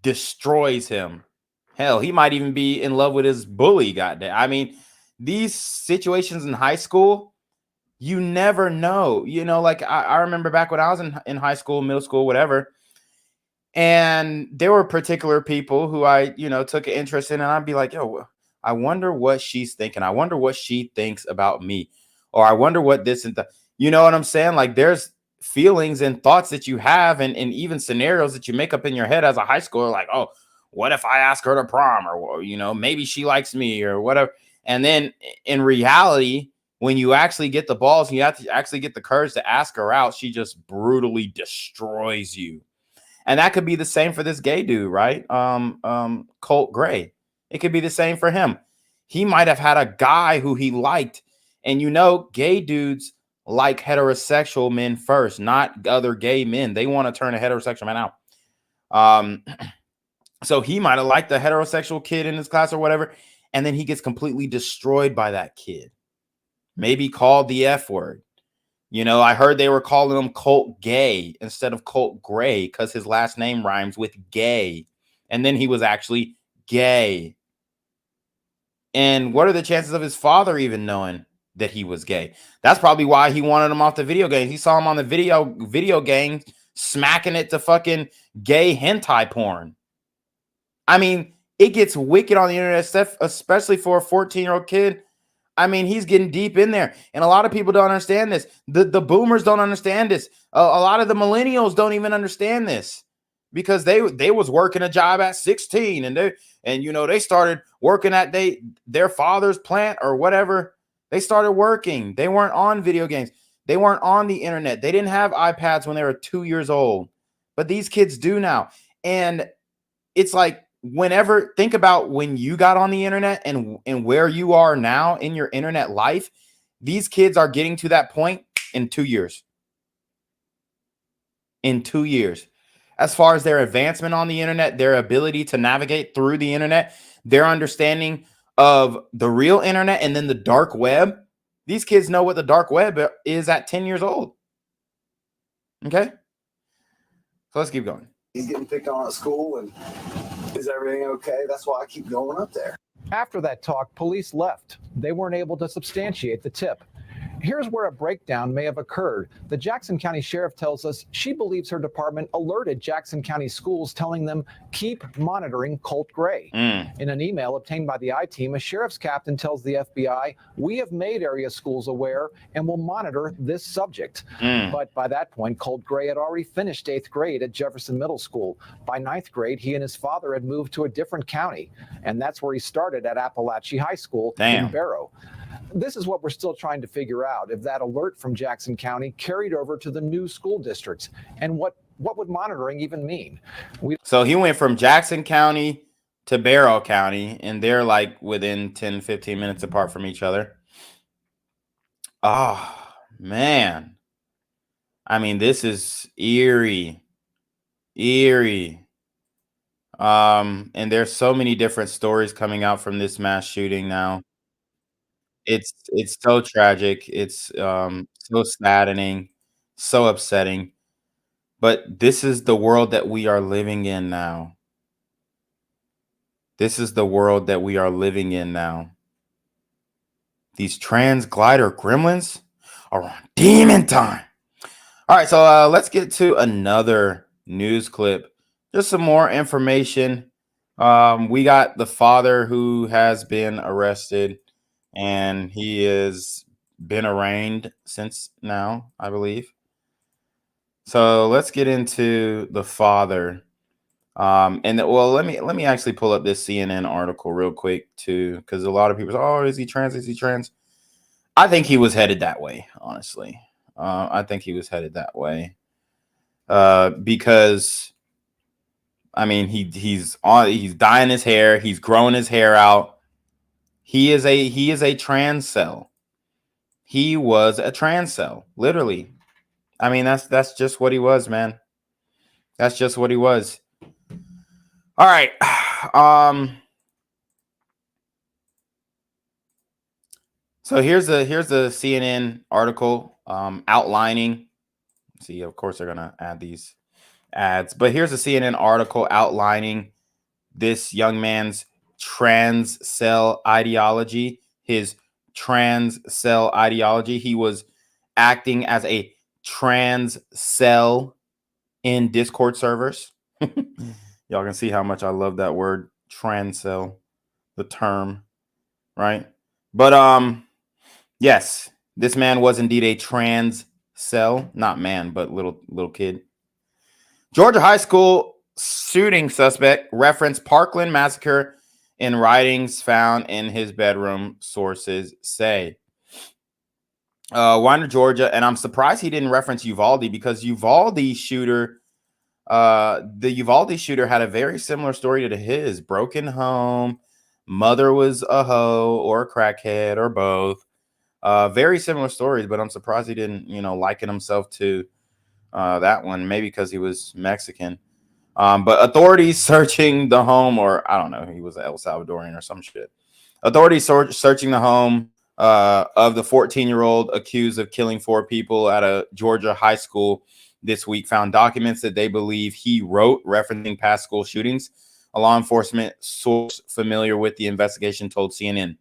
destroys him. Hell, he might even be in love with his bully. Goddamn. I mean, these situations in high school, You never know. You know, like I remember back when I was in high school, middle school, whatever. And there were particular people who I, took an interest in, and I'd be like, yo, I wonder what she's thinking. I wonder what she thinks about me. Or I wonder what this and that. You know what I'm saying? Like there's feelings and thoughts that you have and even scenarios that you make up in your head as a high schooler, like, oh, what if I ask her to prom? Or, maybe she likes me or whatever. And then in reality, when you actually get the balls and you have to actually get the courage to ask her out, she just brutally destroys you. And that could be the same for this gay dude, right? Colt Gray. It could be the same for him. He might have had a guy who he liked. And gay dudes like heterosexual men first, not other gay men. They want to turn a heterosexual man out. So he might have liked the heterosexual kid in his class or whatever. And then he gets completely destroyed by that kid. Maybe called the F word. I heard they were calling him Colt Gay instead of Colt Gray because his last name rhymes with gay. And then he was actually gay. And what are the chances of his father even knowing that he was gay? That's probably why he wanted him off the video games. He saw him on the video game smacking it to fucking gay hentai porn. I mean, it gets wicked on the internet, especially for a 14-year-old kid. I mean, he's getting deep in there. And a lot of people don't understand this. The boomers don't understand this. A lot of the millennials don't even understand this because they was working a job at 16 and they started working at their father's plant or whatever. They started working. They weren't on video games. They weren't on the internet. They didn't have iPads when they were 2 years old. But these kids do now. And it's like, think about when you got on the internet and where you are now in your internet life. These kids are getting to that point in 2 years. In 2 years. As far as their advancement on the internet, their ability to navigate through the internet, their understanding of the real internet and then the dark web. These kids know what the dark web is at 10 years old. Okay? So let's keep going. He's getting picked on at school, and is everything okay? That's why I keep going up there. After that talk, police left. They weren't able to substantiate the tip. Here's where a breakdown may have occurred. The Jackson County Sheriff tells us she believes her department alerted Jackson County schools, telling them, keep monitoring Colt Gray. In an email obtained by the I-Team, a sheriff's captain tells the FBI, we have made area schools aware and will monitor this subject. But by that point, Colt Gray had already finished 8th grade at Jefferson Middle School. By 9th grade, he and his father had moved to a different county, and that's where he started at Apalachee High School in Barrow. This is what we're still trying to figure out, if that alert from Jackson County carried over to the new school districts, and what would monitoring even mean? So he went from Jackson County to Barrow County, and they're like within 10, 15 minutes apart from each other. Oh, man. I mean, this is eerie. Eerie. And there's so many different stories coming out from this mass shooting now. It's so tragic. It's so saddening, so upsetting. But this is the world that we are living in now. This is the world that we are living in now. These trans glider gremlins are on demon time. All right, so let's get to another news clip. Just some more information. We got the father who has been arrested, and he has been arraigned since now, I believe. So let's get into the father. Let me actually pull up this CNN article real quick too, because a lot of people say, oh, is he trans? Is he trans? I think he was headed that way, honestly. I think he was headed that way. Because I mean, he's dyeing his hair, he's growing his hair out. He is a trans cell. He was a trans cell, literally. I mean, that's just what he was, man. That's just what he was. All right. So here's the CNN article outlining. See, of course, they're gonna add these ads, but here's a CNN article outlining this young man's trans cell ideology. His trans cell ideology. He was acting as a trans cell in Discord servers. Y'all can see how much I love that word, trans cell, the term, right? But yes, this man was indeed a trans cell, not man, but little kid. Georgia high school shooting suspect referenced Parkland massacre in writings found in his bedroom, sources say. Winder, Georgia, and I'm surprised he didn't reference Uvalde, because Uvalde shooter, the Uvalde shooter had a very similar story to his. Broken home, mother was a hoe or a crackhead or both. Very similar stories, but I'm surprised he didn't, liken himself to that one, maybe because he was Mexican. But authorities searching the home, or I don't know, he was El Salvadorian or some shit. Authorities searching the home of the 14-year-old accused of killing 4 people at a Georgia high school this week found documents that they believe he wrote referencing past school shootings. A law enforcement source familiar with the investigation told CNN.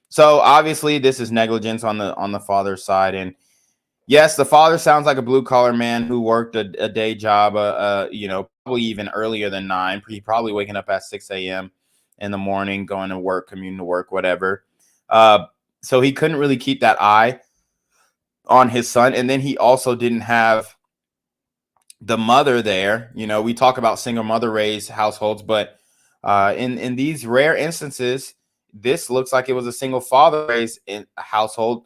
So obviously this is negligence on the father's side. And yes, the father sounds like a blue-collar man who worked a day job, probably even earlier than 9. He probably waking up at 6 a.m. in the morning, going to work, commuting to work, whatever. So he couldn't really keep that eye on his son. And then he also didn't have the mother there. We talk about single mother-raised households, but in these rare instances, this looks like it was a single father-raised household.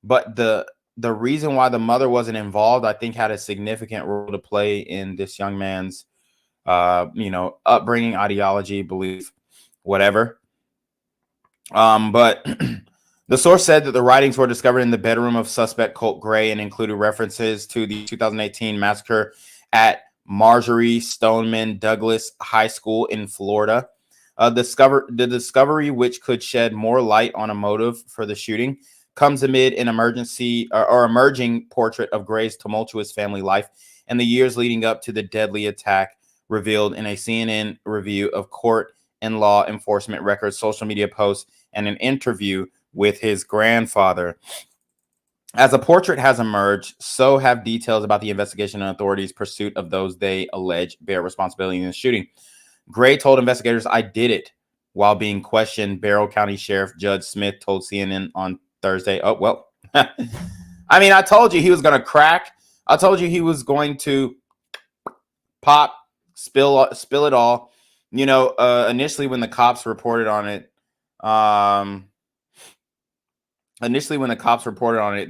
But the reason why the mother wasn't involved, I think, had a significant role to play in this young man's, upbringing, ideology, belief, whatever. But the source said that the writings were discovered in the bedroom of suspect Colt Gray and included references to the 2018 massacre at Marjorie Stoneman Douglas High School in Florida. The discovery, which could shed more light on a motive for the shooting, comes amid an emerging portrait of Gray's tumultuous family life and the years leading up to the deadly attack, revealed in a CNN review of court and law enforcement records, social media posts, and an interview with his grandfather. As a portrait has emerged, so have details about the investigation and authorities' pursuit of those they allege bear responsibility in the shooting. Gray told investigators, "I did it," while being questioned. Barrow County Sheriff Judge Smith told CNN on Thursday. Oh, well, I mean, I told you he was going to crack. I told you he was going to pop, spill it all. Initially when the cops reported on it,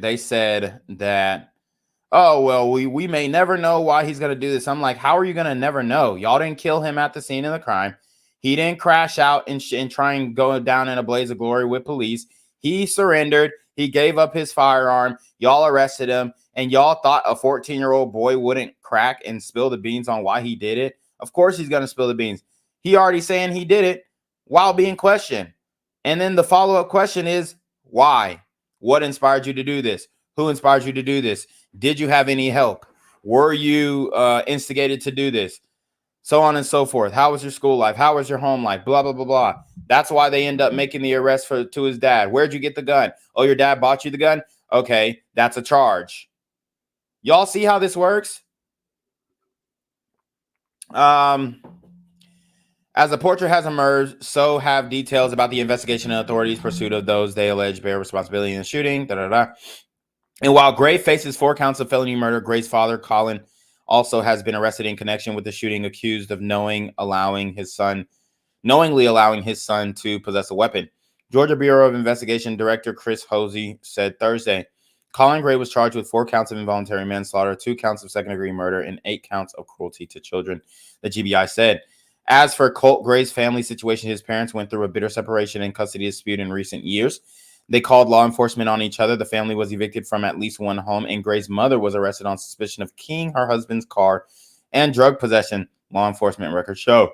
they said that, oh, well, we may never know why he's going to do this. I'm like, how are you going to never know? Y'all didn't kill him at the scene of the crime. He didn't crash out and try and go down in a blaze of glory with police. He surrendered. He gave up his firearm. Y'all arrested him. And y'all thought a 14-year-old boy wouldn't crack and spill the beans on why he did it? Of course he's going to spill the beans. He already saying he did it while being questioned. And then the follow-up question is, why? What inspired you to do this? Who inspired you to do this? Did you have any help? Were you instigated to do this? So on and so forth. How was your school life? How was your home life? Blah, blah, blah, blah. That's why they end up making the arrest to his dad. Where'd you get the gun? Oh, your dad bought you the gun? Okay, that's a charge. Y'all see how this works? As the portrait has emerged, so have details about the investigation and authorities' pursuit of those they allege bear responsibility in the shooting. And while Gray faces 4 counts of felony murder, Gray's father, Colin, also has been arrested in connection with the shooting, accused of knowingly allowing his son to possess a weapon. Georgia Bureau of Investigation Director Chris Hosey said Thursday, Colin Gray was charged with 4 counts of involuntary manslaughter, 2 counts of second-degree murder, and 8 counts of cruelty to children, the GBI said. As for Colt Gray's family situation, his parents went through a bitter separation and custody dispute in recent years. They called law enforcement on each other. The family was evicted from at least one home, and Gray's mother was arrested on suspicion of keying her husband's car and drug possession, law enforcement records show.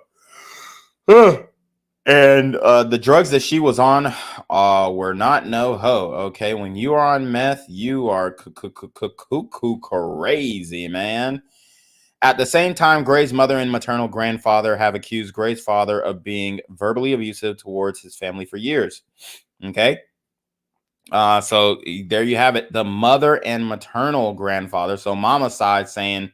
And the drugs that she was on were not no ho. Okay, when you are on meth, you are cuckoo crazy, man. At the same time, Gray's mother and maternal grandfather have accused Gray's father of being verbally abusive towards his family for years. Okay. So there you have it. The mother and maternal grandfather. So mama's side saying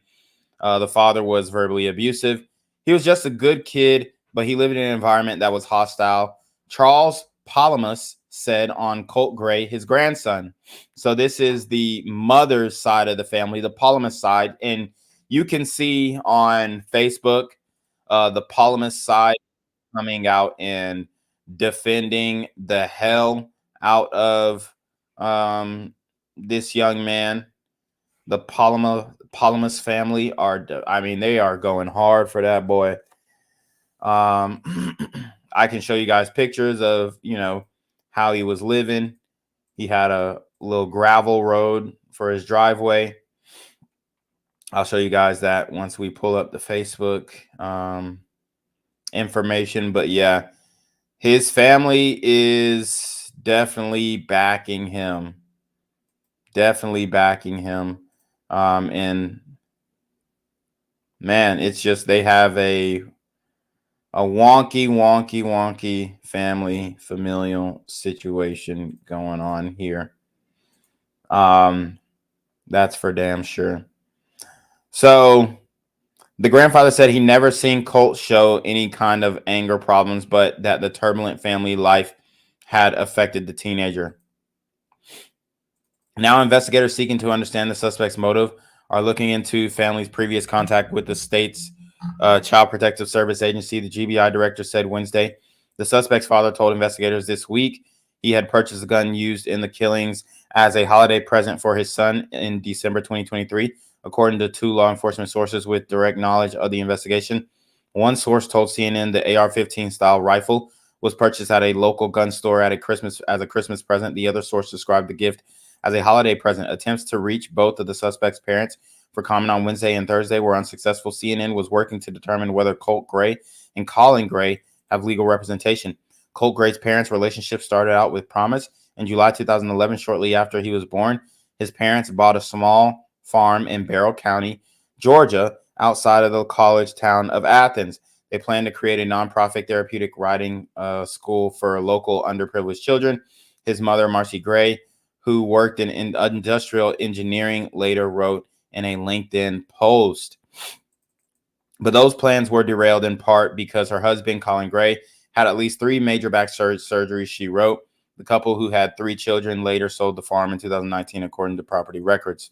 the father was verbally abusive. He was just a good kid, but he lived in an environment that was hostile. Charles Palamas said on Colt Gray, his grandson. So this is the mother's side of the family, the Palamas side. And you can see on Facebook the Palamas side coming out and defending the hell out of this young man. The Palamas family are, I mean, they are going hard for that boy. I can show you guys pictures of, you know, how he was living. He had a little gravel road for his driveway. I'll show you guys that once we pull up the Facebook information. But yeah, his family is definitely backing him. Definitely backing him. And man, it's just they have a wonky family familial situation going on here. That's for damn sure. So the grandfather said he never seen Colt show any kind of anger problems, but that the turbulent family life had affected the teenager. Now investigators seeking to understand the suspect's motive are looking into family's previous contact with the state's Child Protective Service Agency. The GBI director said Wednesday the suspect's father told investigators this week he had purchased a gun used in the killings as a holiday present for his son in December 2023, according to two law enforcement sources with direct knowledge of the investigation. One source told CNN the AR-15 style rifle was purchased at a local gun store at a Christmas present. The other source described the gift as a holiday present. Attempts to reach both of the suspect's parents for comment on Wednesday and Thursday were unsuccessful. CNN was working to determine whether Colt Gray and Colin Gray have legal representation. Colt Gray's parents' relationship started out with promise. In July 2011, shortly after he was born, his parents bought a small farm in Barrow County, Georgia, outside of the college town of Athens. They plan to create a nonprofit therapeutic riding school for local underprivileged children. His mother, Marcy Gray, who worked in industrial engineering, later wrote in a LinkedIn post. But those plans were derailed in part because her husband, Colin Gray, had at least 3 major back surgeries, she wrote. The couple, who had 3 children, later sold the farm in 2019, according to property records.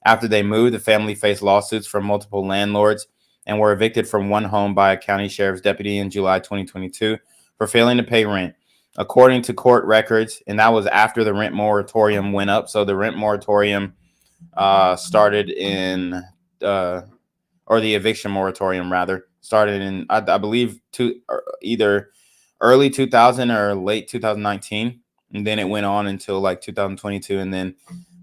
After they moved, the family faced lawsuits from multiple landlords and were evicted from one home by a county sheriff's deputy in July 2022 for failing to pay rent. According to court records, and that was after the rent moratorium went up. So the rent moratorium started in, or the eviction moratorium rather, started in, I believe, either early 2000 or late 2019. And then it went on until like 2022. And then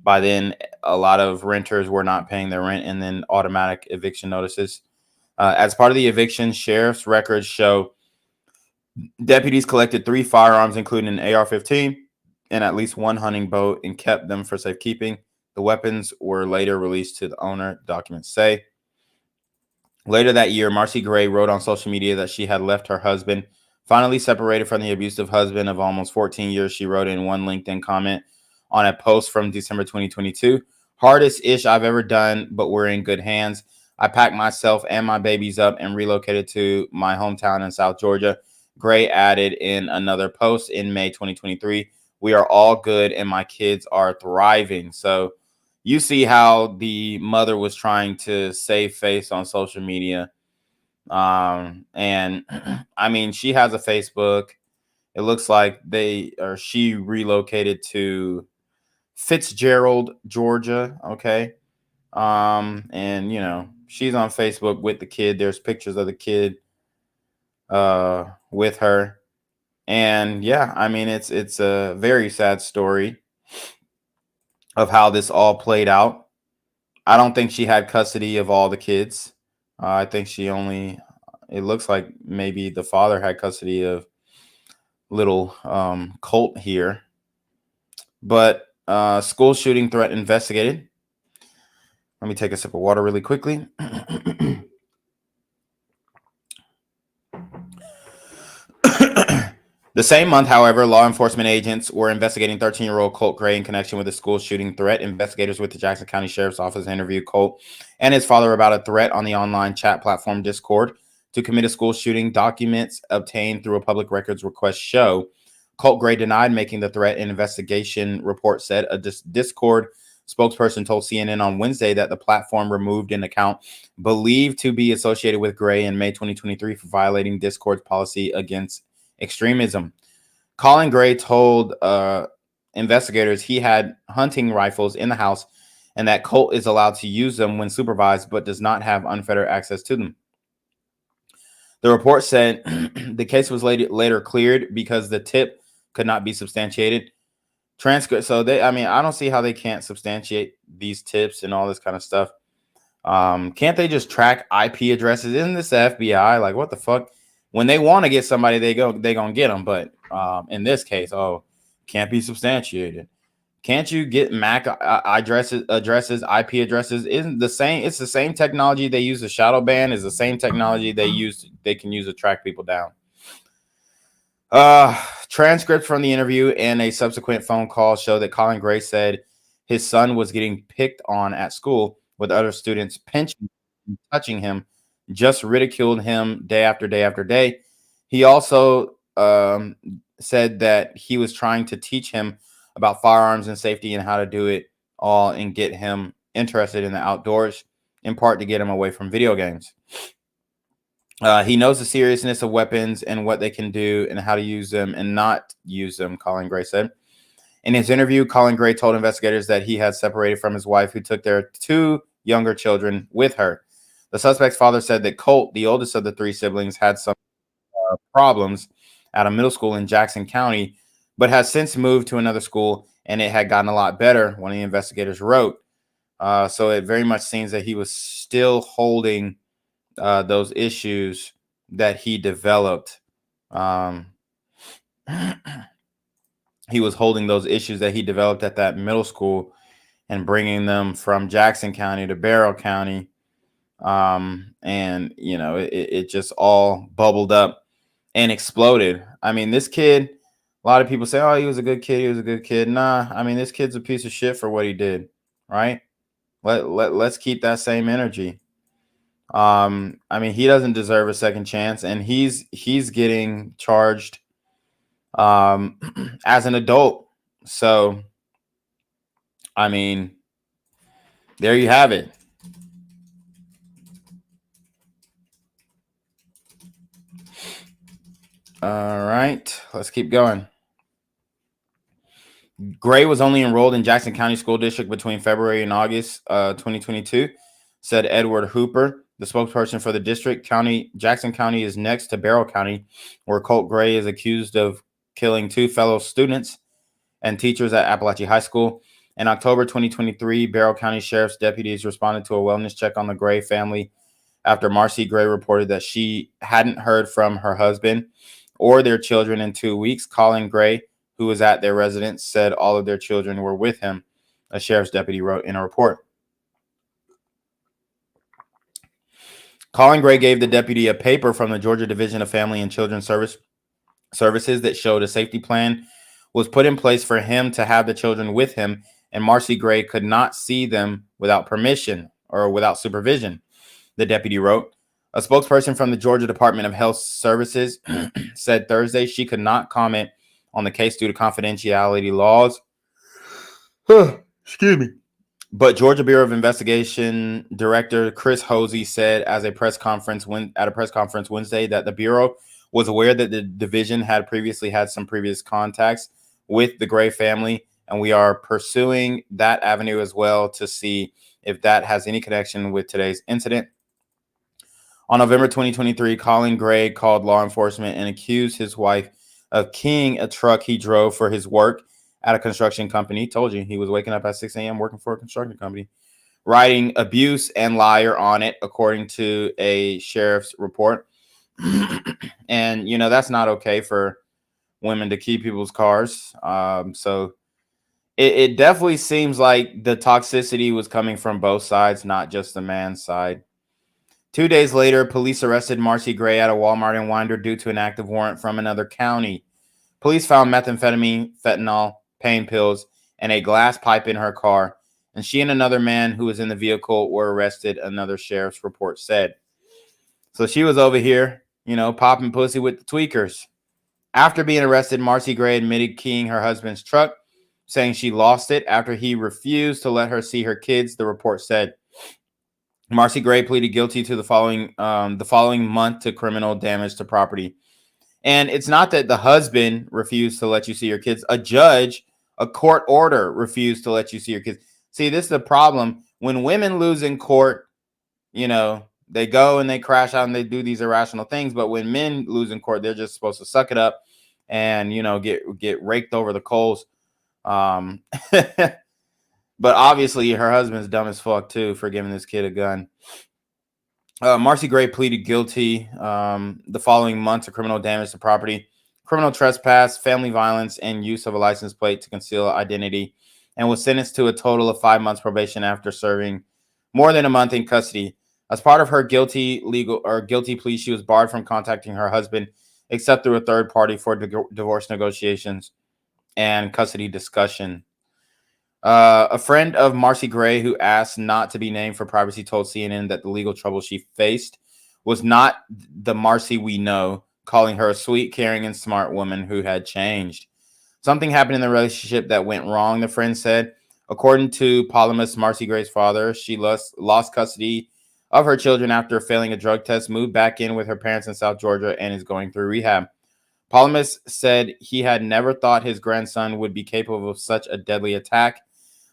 by then, a lot of renters were not paying their rent, and then automatic eviction notices. As part of the eviction, sheriff's records show deputies collected 3 firearms, including an AR-15 and at least 1 hunting bow, and kept them for safekeeping. The weapons were later released to the owner, documents say. Later that year, Marcy Gray wrote on social media that she had left her husband, finally separated from the abusive husband of almost 14 years. She wrote in one LinkedIn comment on a post from December 2022, "Hardest ish I've ever done, but we're in good hands. I packed myself and my babies up and relocated to my hometown in South Georgia." Gray added in another post in May 2023, "We are all good and my kids are thriving." So you see how the mother was trying to save face on social media. And I mean, she has a Facebook. It looks like she relocated to Fitzgerald, Georgia. Okay. And you know, she's on Facebook with the kid. There's pictures of the kid with her. And yeah, I mean, it's a very sad story of how this all played out. I don't think she had custody of all the kids. I think it looks like maybe the father had custody of little Colt here. But school shooting threat investigated. Let me take a sip of water really quickly. The The same month, however, law enforcement agents were investigating 13-year-old Colt Gray in connection with a school shooting threat. Investigators with the Jackson County Sheriff's Office interviewed Colt and his father about a threat on the online chat platform Discord to commit a school shooting. Documents obtained through a public records request show Colt Gray denied making the threat. An investigation report said a Discord spokesperson told CNN on Wednesday that the platform removed an account believed to be associated with Gray in May 2023 for violating Discord's policy against extremism. Colin Gray told investigators he had hunting rifles in the house and that Colt is allowed to use them when supervised, but does not have unfettered access to them. The report said the case was later cleared because the tip could not be substantiated. Transcript. So I don't see how they can't substantiate these tips and all this kind of stuff. Can't they just track IP addresses? Isn't this the FBI? Like, what the fuck? When they want to get somebody, they gonna get them. But in this case, can't be substantiated. Can't you get MAC addresses, IP addresses? Isn't the same? It's the same technology they use to shadow ban. Is the same technology they can use to track people down. Transcripts from the interview and a subsequent phone call show that Colin Gray said his son was getting picked on at school, with other students pinching and touching him, just ridiculed him day after day after day. He also said that he was trying to teach him about firearms and safety and how to do it all and get him interested in the outdoors, in part to get him away from video games. He knows the seriousness of weapons and what they can do and how to use them and not use them, Colin Gray said. In his interview, Colin Gray told investigators that he had separated from his wife, who took their 2 younger children with her. The suspect's father said that Colt, the oldest of the 3 siblings, had some problems at a middle school in Jackson County, but has since moved to another school, and it had gotten a lot better, one of the investigators wrote. So it very much seems that he was still holding those issues that he developed. He was holding those issues that he developed at that middle school and bringing them from Jackson County to Barrow County. And, you know, it just all bubbled up and exploded. I mean, this kid, a lot of people say, oh, he was a good kid. He was a good kid. Nah, I mean, this kid's a piece of shit for what he did. Right. Let's keep that same energy. I mean, he doesn't deserve a second chance, and he's getting charged as an adult. So, I mean, there you have it. All right, let's keep going. Gray was only enrolled in Jackson County School District between February and August 2022, said Edward Hooper, the spokesperson for the district. Jackson County is next to Barrow County, where Colt Gray is accused of killing 2 fellow students and teachers at Apalachee High School. In October 2023, Barrow County Sheriff's deputies responded to a wellness check on the Gray family after Marcy Gray reported that she hadn't heard from her husband or their children in 2 weeks. Colin Gray, who was at their residence, said all of their children were with him, a sheriff's deputy wrote in a report. Colin Gray gave the deputy a paper from the Georgia Division of Family and Children's Services that showed a safety plan was put in place for him to have the children with him, and Marcy Gray could not see them without permission or without supervision, the deputy wrote. A spokesperson from the Georgia Department of Health Services said Thursday she could not comment on the case due to confidentiality laws. Excuse me. But Georgia Bureau of Investigation Director Chris Hosey said at a press conference Wednesday that the Bureau was aware that the division had previously had some previous contacts with the Gray family, and we are pursuing that avenue as well to see if that has any connection with today's incident. On November 2023, Colin Gray called law enforcement and accused his wife of keying a truck he drove for his work at a construction company. Told you he was waking up at 6 a.m. working for a construction company, writing abuse and liar on it, according to a sheriff's report. And, you know, that's not okay for women to key people's cars. So it definitely seems like the toxicity was coming from both sides, not just the man's side. 2 days later, police arrested Marcy Gray at a Walmart in Winder due to an active warrant from another county. Police found methamphetamine, fentanyl, pain pills, and a glass pipe in her car, and she and another man who was in the vehicle were arrested, another sheriff's report said. So she was over here, you know, popping pussy with the tweakers. After being arrested, Marcy Gray admitted keying her husband's truck, saying she lost it after he refused to let her see her kids, the report said. Marcy Gray pleaded guilty to the following month to criminal damage to property. And it's not that the husband refused to let you see your kids. A judge, a court order refused to let you see your kids. See, this is the problem. When women lose in court, you know, they go and they crash out and they do these irrational things. But when men lose in court, they're just supposed to suck it up and, you know, get raked over the coals. But obviously her husband's dumb as fuck too for giving this kid a gun. Marcy Gray pleaded guilty the following month to criminal damage to property, criminal trespass, family violence, and use of a license plate to conceal identity, and was sentenced to a total of 5 months probation after serving more than a month in custody. As part of her guilty plea, she was barred from contacting her husband except through a third party for divorce negotiations and custody discussion. A friend of Marcy Gray, who asked not to be named for privacy, told CNN that the legal trouble she faced was not the Marcy we know, calling her a sweet, caring, and smart woman who had changed. Something happened in the relationship that went wrong, the friend said. According to Polymus, Marcy Gray's father, she lost custody of her children after failing a drug test, moved back in with her parents in South Georgia, and is going through rehab. Polymus said he had never thought his grandson would be capable of such a deadly attack.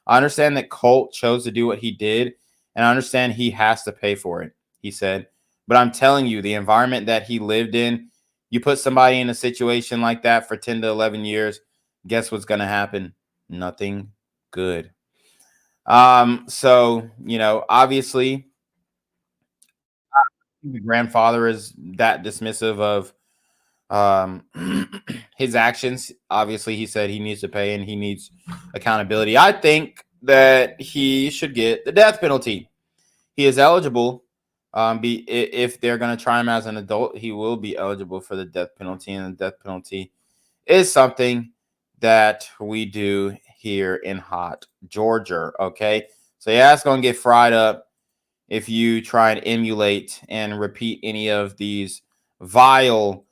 I understand that Colt chose to do what he did, and I understand he has to pay for it, he said. But I'm telling you, the environment that he lived in, you put somebody in a situation like that for 10 to 11 years, guess what's going to happen? Nothing good. So, you know, obviously, the grandfather is that dismissive of his actions. Obviously, he said he needs to pay and he needs accountability. I think that he should get the death penalty. He is eligible. If they're going to try him as an adult, he will be eligible for the death penalty, and the death penalty is something that we do here in hot Georgia. Okay, so yeah, it's going to get fried up if you try and emulate and repeat any of these vile,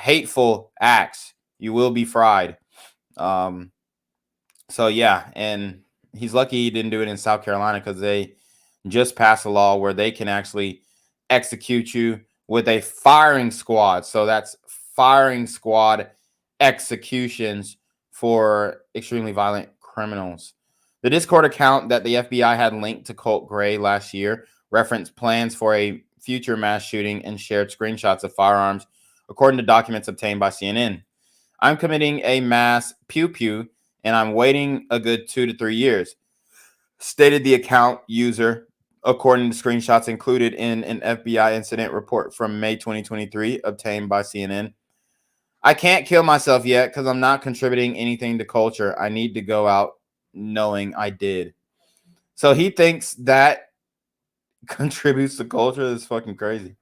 hateful acts. You will be fried. So yeah, and he's lucky he didn't do it in South Carolina, because they just passed a law where they can actually execute you with a firing squad. So that's firing squad executions for extremely violent criminals. The Discord account that the FBI had linked to Colt Gray last year referenced plans for a future mass shooting and shared screenshots of firearms, according to documents obtained by CNN. I'm committing a mass pew-pew, and I'm waiting a good 2 to 3 years, stated the account user, according to screenshots included in an FBI incident report from May 2023 obtained by CNN. I can't kill myself yet because I'm not contributing anything to culture. I need to go out knowing I did. So he thinks that contributes to culture. That's fucking crazy.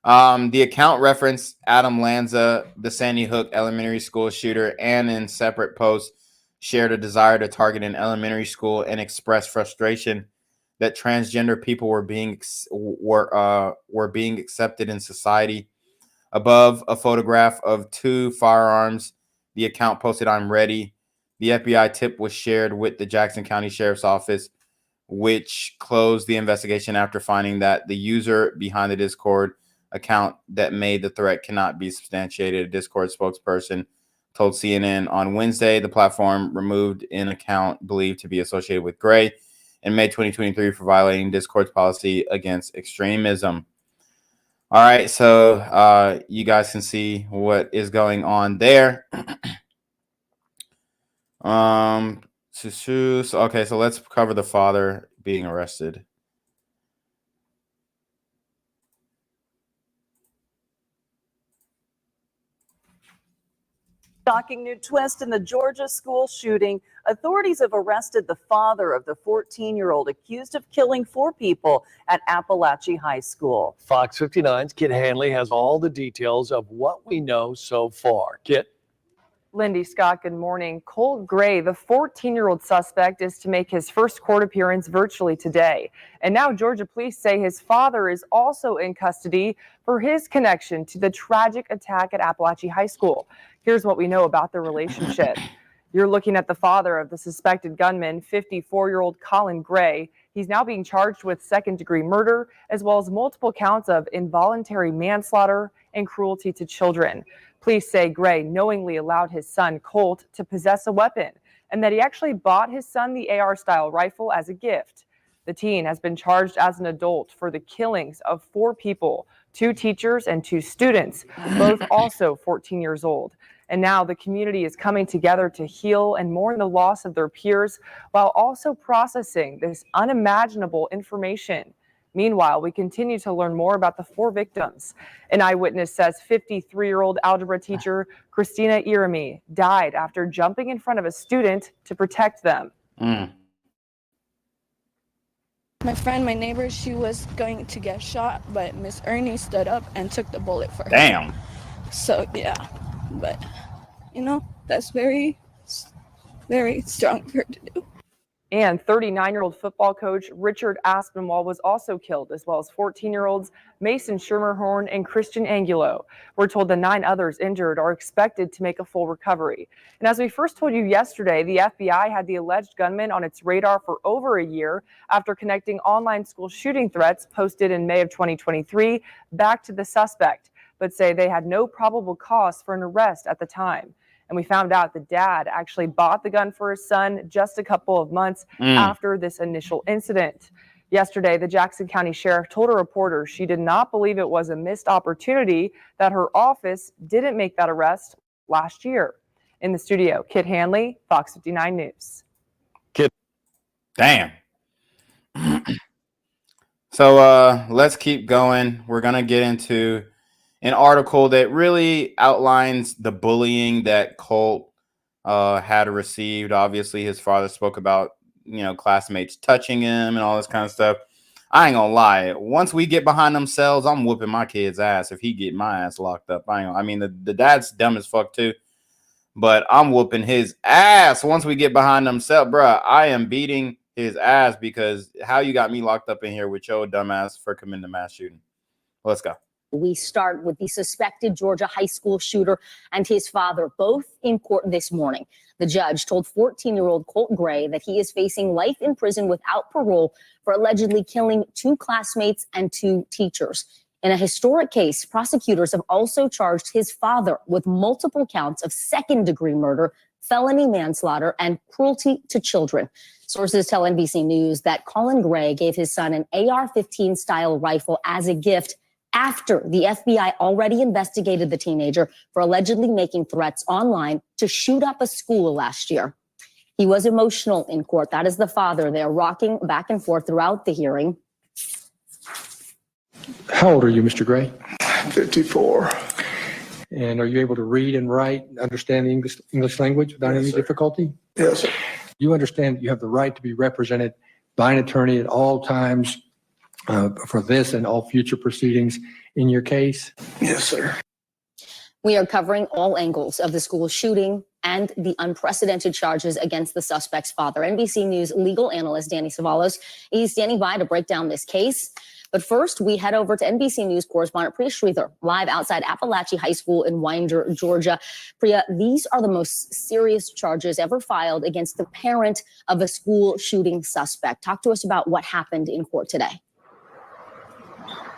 The account referenced Adam Lanza, the Sandy Hook elementary school shooter, and in separate posts shared a desire to target an elementary school and express frustration that transgender people were being accepted in society. Above a photograph of 2 firearms, the account posted, "I'm ready." The FBI tip was shared with the Jackson County Sheriff's Office, which closed the investigation after finding that the user behind the Discord account that made the threat cannot be substantiated. A Discord spokesperson told CNN on Wednesday the platform removed an account believed to be associated with Gray in May 2023 for violating Discord's policy against extremism. All right, so you guys can see what is going on there. Okay, so let's cover the father being arrested. Shocking new twist in the Georgia school shooting. Authorities have arrested the father of the 14-year-old accused of killing 4 people at Apalachee High School. Fox 59's Kit Hanley has all the details of what we know so far. Kit? Lindy Scott, good morning. Colt Gray, the 14-year-old suspect, is to make his first court appearance virtually today. And now Georgia police say his father is also in custody for his connection to the tragic attack at Apalachee High School. Here's what we know about the relationship. You're looking at the father of the suspected gunman, 54-year-old Colin Gray. He's now being charged with second-degree murder, as well as multiple counts of involuntary manslaughter and cruelty to children. Police say Gray knowingly allowed his son, Colt, to possess a weapon, and that he actually bought his son the AR-style rifle as a gift. The teen has been charged as an adult for the killings of 4 people, 2 teachers and 2 students, both also 14 years old. And now the community is coming together to heal and mourn the loss of their peers while also processing this unimaginable information. Meanwhile, we continue to learn more about the 4 victims. An eyewitness says 53-year-old algebra teacher Christina Irami died after jumping in front of a student to protect them. My friend, my neighbor, she was going to get shot, but Miss Ernie stood up and took the bullet for her. Damn. So, yeah, but, you know, that's very, very strong for her to do. And 39-year-old football coach Richard Aspinwall was also killed, as well as 14-year-olds Mason Schermerhorn and Christian Angulo. We're told the 9 others injured are expected to make a full recovery. And as we first told you yesterday, the FBI had the alleged gunman on its radar for over a year after connecting online school shooting threats posted in May of 2023 back to the suspect, but say they had no probable cause for an arrest at the time. And we found out the dad actually bought the gun for his son just a couple of months after this initial incident. Yesterday, the Jackson County Sheriff told a reporter she did not believe it was a missed opportunity that her office didn't make that arrest last year. In the studio, Kit Hanley, Fox 59 News. Kit. Damn. So let's keep going. We're going to get into an article that really outlines the bullying that Colt had received. Obviously, his father spoke about, classmates touching him and all this kind of stuff. I ain't gonna lie. Once we get behind themselves, I'm whooping my kid's ass if he get my ass locked up. The dad's dumb as fuck too, but I'm whooping his ass once we get behind themselves, bruh. I am beating his ass because how you got me locked up in here with your dumb ass for committing a mass shooting. Let's go. We start with the suspected Georgia high school shooter and his father, both in court this morning. The judge told 14-year-old Colt Gray that he is facing life in prison without parole for allegedly killing 2 classmates and 2 teachers. In a historic case, prosecutors have also charged his father with multiple counts of second-degree murder, felony manslaughter, and cruelty to children. Sources tell NBC News that Colin Gray gave his son an AR-15 style rifle as a gift after the FBI already investigated the teenager for allegedly making threats online to shoot up a school last year. He was emotional in court. That is the father there, rocking back and forth throughout the hearing. How old are you, Mr. Gray? 54. And are you able to read and write, understand the English language without any difficulty? Yes, sir. You understand that you have the right to be represented by an attorney at all times for this and all future proceedings in your case? Yes, sir. We are covering all angles of the school shooting and the unprecedented charges against the suspect's father. NBC News legal analyst Danny Savalos is standing by to break down this case. But first, we head over to NBC News correspondent Priya Sridhar, live outside Apalachee High School in Winder, Georgia. Priya, these are the most serious charges ever filed against the parent of a school shooting suspect. Talk to us about what happened in court today.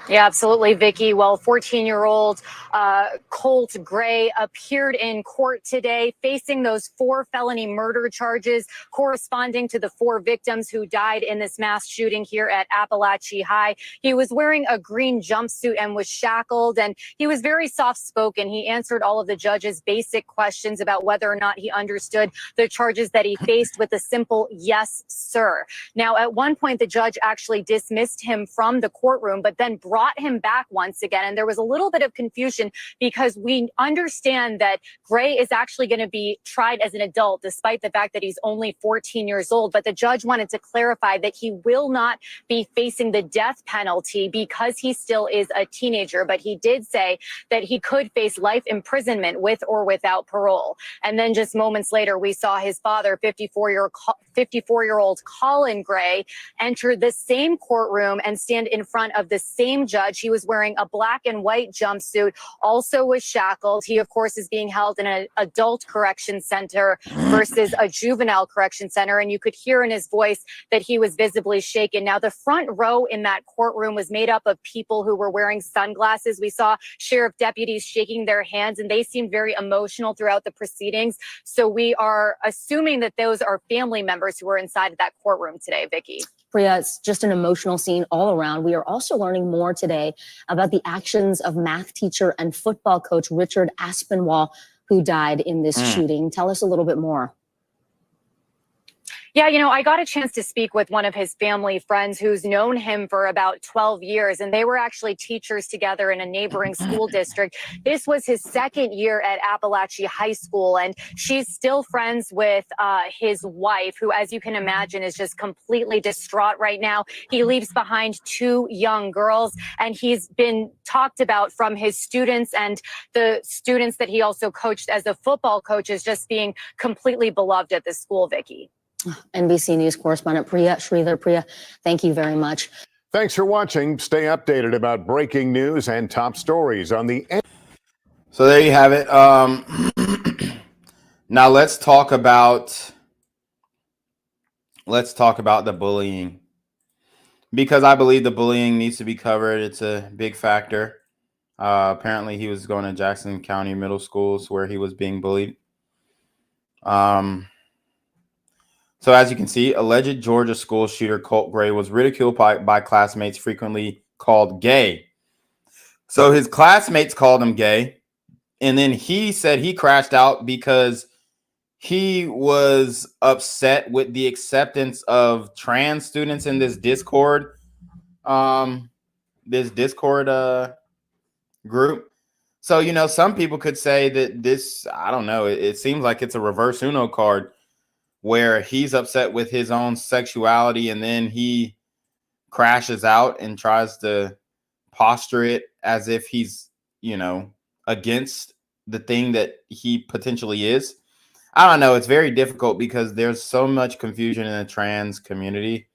Yeah, absolutely, Vicki. Well, 14-year-old Colt Gray appeared in court today facing those 4 felony murder charges corresponding to the 4 victims who died in this mass shooting here at Apalachee High. He was wearing a green jumpsuit and was shackled, and he was very soft-spoken. He answered all of the judge's basic questions about whether or not he understood the charges that he faced with a simple yes, sir. Now, at one point, the judge actually dismissed him from the courtroom, but then brought brought him back once again. And there was a little bit of confusion because we understand that Gray is actually going to be tried as an adult, despite the fact that he's only 14 years old. But the judge wanted to clarify that he will not be facing the death penalty because he still is a teenager. But he did say that he could face life imprisonment with or without parole. And then just moments later, we saw his father, 54-year-old Colin Gray, enter the same courtroom and stand in front of the same judge. He was wearing a black and white jumpsuit, also was shackled. He, of course, is being held in an adult correction center versus a juvenile correction center. And you could hear in his voice that he was visibly shaken. Now, the front row in that courtroom was made up of people who were wearing sunglasses. We saw sheriff deputies shaking their hands, and they seemed very emotional throughout the proceedings. So we are assuming that those are family members who were inside of that courtroom today, Vicky. Priya, it's just an emotional scene all around. We are also learning more today about the actions of math teacher and football coach Richard Aspinwall, who died in this shooting. Tell us a little bit more. Yeah, I got a chance to speak with one of his family friends who's known him for about 12 years, and they were actually teachers together in a neighboring school district. This was his second year at Apalachee High School, and she's still friends with his wife, who, as you can imagine, is just completely distraught right now. He leaves behind 2 young girls, and he's been talked about from his students and the students that he also coached as a football coach as just being completely beloved at the school, Vicky. NBC News correspondent Priya Sridhar. Priya, thank you very much. Thanks for watching. Stay updated about breaking news and top stories on the. So there you have it. Now let's talk about the bullying, because I believe the bullying needs to be covered. It's a big factor. Apparently, he was going to Jackson County middle schools where he was being bullied. So as you can see, alleged Georgia school shooter Colt Gray was ridiculed by classmates, frequently called gay. So his classmates called him gay, and then he said he crashed out because he was upset with the acceptance of trans students in this Discord, group. So, some people could say that this, I don't know, it seems like it's a reverse Uno card, where he's upset with his own sexuality and then he crashes out and tries to posture it as if he's, against the thing that he potentially is. I don't know. It's very difficult because there's so much confusion in the trans community.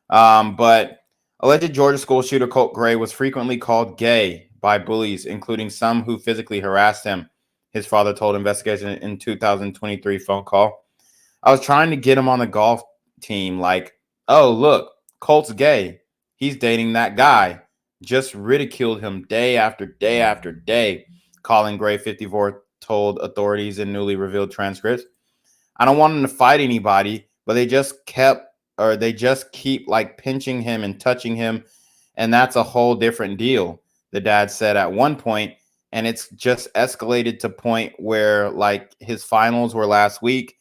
But alleged Georgia school shooter Colt Gray was frequently called gay by bullies, including some who physically harassed him, his father told investigators in 2023 phone call. I was trying to get him on the golf team, like, oh, look, Colt's gay. He's dating that guy. Just ridiculed him day after day after day, Colin Gray, 54, told authorities in newly revealed transcripts. I don't want him to fight anybody, but they just keep like pinching him and touching him, and that's a whole different deal, the dad said at one point, and it's just escalated to point where like his finals were last week.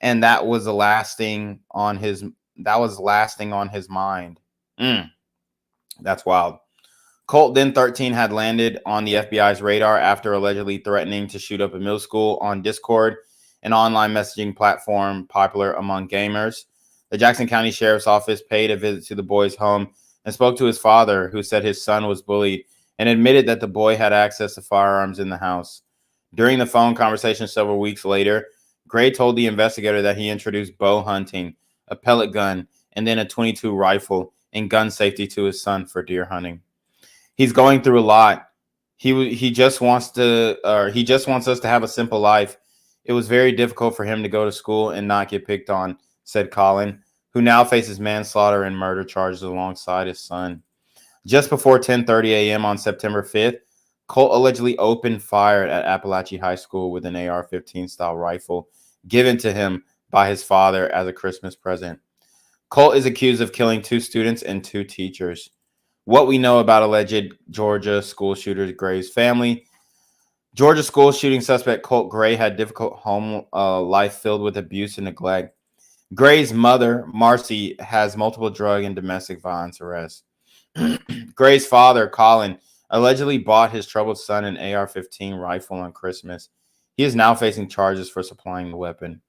And that was lasting on his mind. That's wild. Colt, then 13, had landed on the FBI's radar after allegedly threatening to shoot up a middle school on Discord, an online messaging platform popular among gamers. The Jackson County Sheriff's Office paid a visit to the boy's home and spoke to his father, who said his son was bullied and admitted that the boy had access to firearms in the house. During the phone conversation several weeks later, Gray told the investigator that he introduced bow hunting, a pellet gun, and then a .22 rifle and gun safety to his son for deer hunting. He's going through a lot. He just wants us to have a simple life. It was very difficult for him to go to school and not get picked on, said Colin, who now faces manslaughter and murder charges alongside his son. Just before 10:30 a.m. on September 5th, Colt allegedly opened fire at Apalachee High School with an AR-15 style rifle given to him by his father as a Christmas present. Colt is accused of killing 2 students and 2 teachers. What we know about alleged Georgia school shooter Gray's family. Georgia school shooting suspect Colt Gray had difficult home life filled with abuse and neglect. Gray's mother, Marcy, has multiple drug and domestic violence arrests. Gray's father, Colin, allegedly bought his troubled son an AR-15 rifle on Christmas. He is now facing charges for supplying the weapon.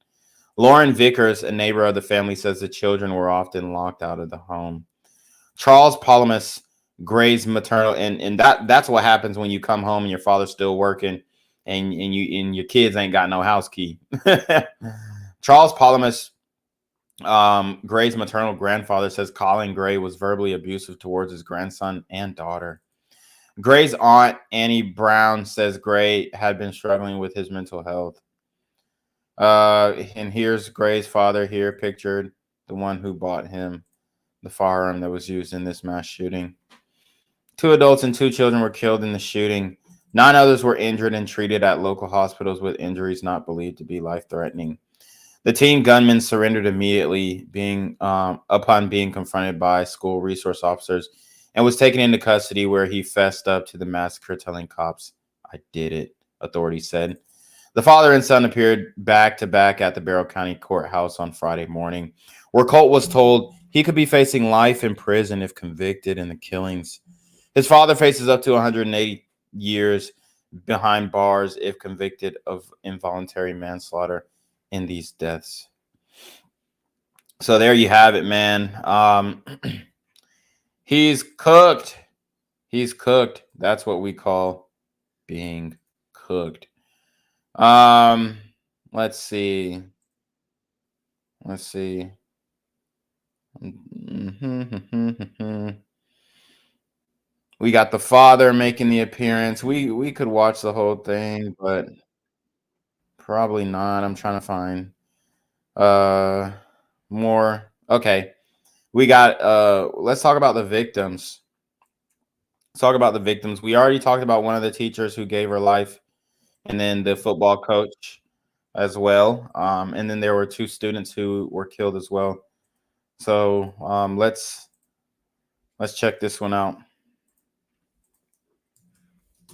Lauren Vickers, a neighbor of the family, says the children were often locked out of the home. Charles Palamas, Gray's maternal, and that's what happens when you come home and your father's still working, and your kids ain't got no house key. Charles Palamas, Gray's maternal grandfather, says Colin Gray was verbally abusive towards his grandson and daughter. Gray's aunt, Annie Brown, says Gray had been struggling with his mental health. And here's Gray's father here pictured, the one who bought him the firearm that was used in this mass shooting. 2 adults and 2 children were killed in the shooting. 9 others were injured and treated at local hospitals with injuries not believed to be life-threatening. The teen gunman surrendered immediately upon being confronted by school resource officers and was taken into custody, where he fessed up to the massacre, telling cops, "I did it," authorities said. The father and son appeared back-to-back at the Barrow County Courthouse on Friday morning, where Colt was told he could be facing life in prison if convicted in the killings. His father faces up to 180 years behind bars if convicted of involuntary manslaughter in these deaths. So there you have it, man. He's cooked. He's cooked. That's what we call being cooked. Let's see. We got the father making the appearance. We could watch the whole thing, but probably not. I'm trying to find more. Okay. We got let's talk about the victims. Let's talk about the victims. We already talked about one of the teachers who gave her life, and then the football coach as well. And then there were 2 students who were killed as well. So let's check this one out.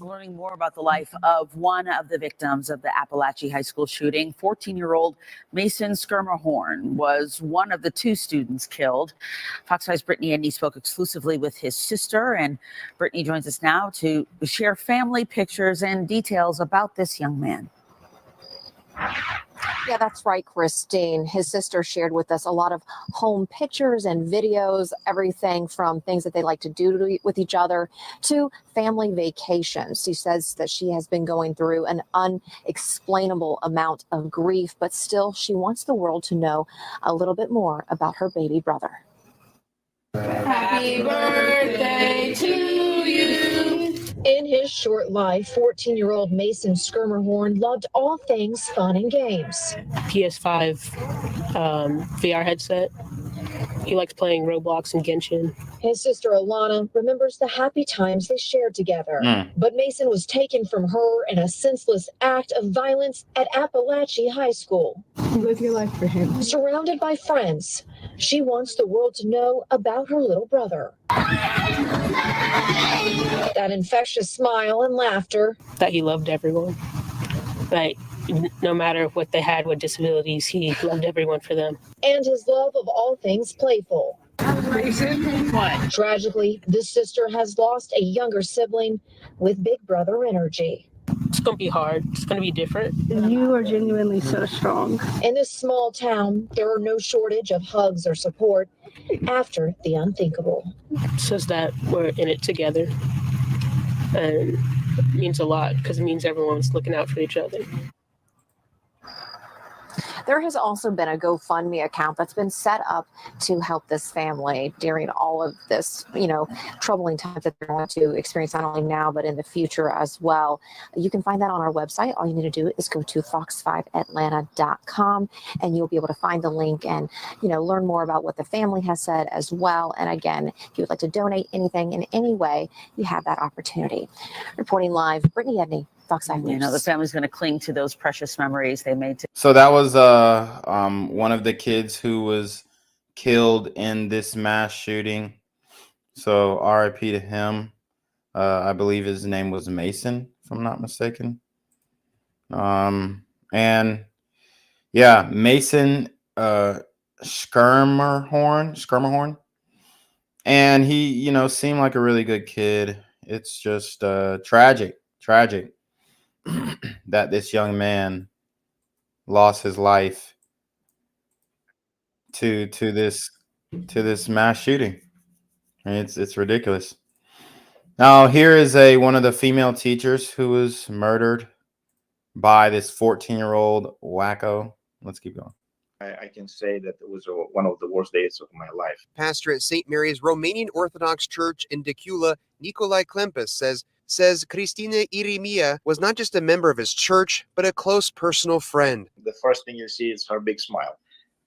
Learning more about the life of one of the victims of the Apalachee High School shooting, 14-year-old Mason Skirmerhorn was one of the 2 students killed. Fox 5's Brittany Edney spoke exclusively with his sister, and Brittany joins us now to share family pictures and details about this young man. Yeah, that's right, Christine. His sister shared with us a lot of home pictures and videos, everything from things that they like to do with each other to family vacations. She says that she has been going through an unexplainable amount of grief, but still she wants the world to know a little bit more about her baby brother. Happy birthday to you. In his short life, 14-year-old Mason Skirmerhorn loved all things fun and games. PS5 VR headset. He likes playing Roblox and Genshin. His sister Alana remembers the happy times they shared together. But Mason was taken from her in a senseless act of violence at Apalachee High School. Live your life for him. Surrounded by friends, she wants the world to know about her little brother. That infectious smile and laughter. That he loved everyone. Like, no matter what they had with disabilities, he loved everyone for them. And his love of all things playful. What? Tragically, this sister has lost a younger sibling with big brother energy. It's going to be hard. It's going to be different. You are genuinely so strong. In this small town, there are no shortage of hugs or support after the unthinkable. It says that we're in it together. And it means a lot because it means everyone's looking out for each other. There has also been a GoFundMe account that's been set up to help this family during all of this, troubling times that they're going to experience not only now, but in the future as well. You can find that on our website. All you need to do is go to fox5atlanta.com and you'll be able to find the link and, learn more about what the family has said as well. And again, if you would like to donate anything in any way, you have that opportunity. Reporting live, Brittany Edney, Fox 5 News. The family's going to cling to those precious memories they made. So that was one of the kids who was killed in this mass shooting. So RIP to him. I believe his name was Mason, if I'm not mistaken. And yeah, Mason Skirmerhorn. And he, seemed like a really good kid. It's just tragic that this young man lost his life to this mass shooting. And it's ridiculous. Now, here is one of the female teachers who was murdered by this 14-year-old wacko. Let's keep going. I can say that it was one of the worst days of my life. Pastor at St. Mary's Romanian Orthodox Church in Decula, Nicolae Klempis says Cristina Irimia was not just a member of his church, but a close personal friend. The first thing you see is her big smile.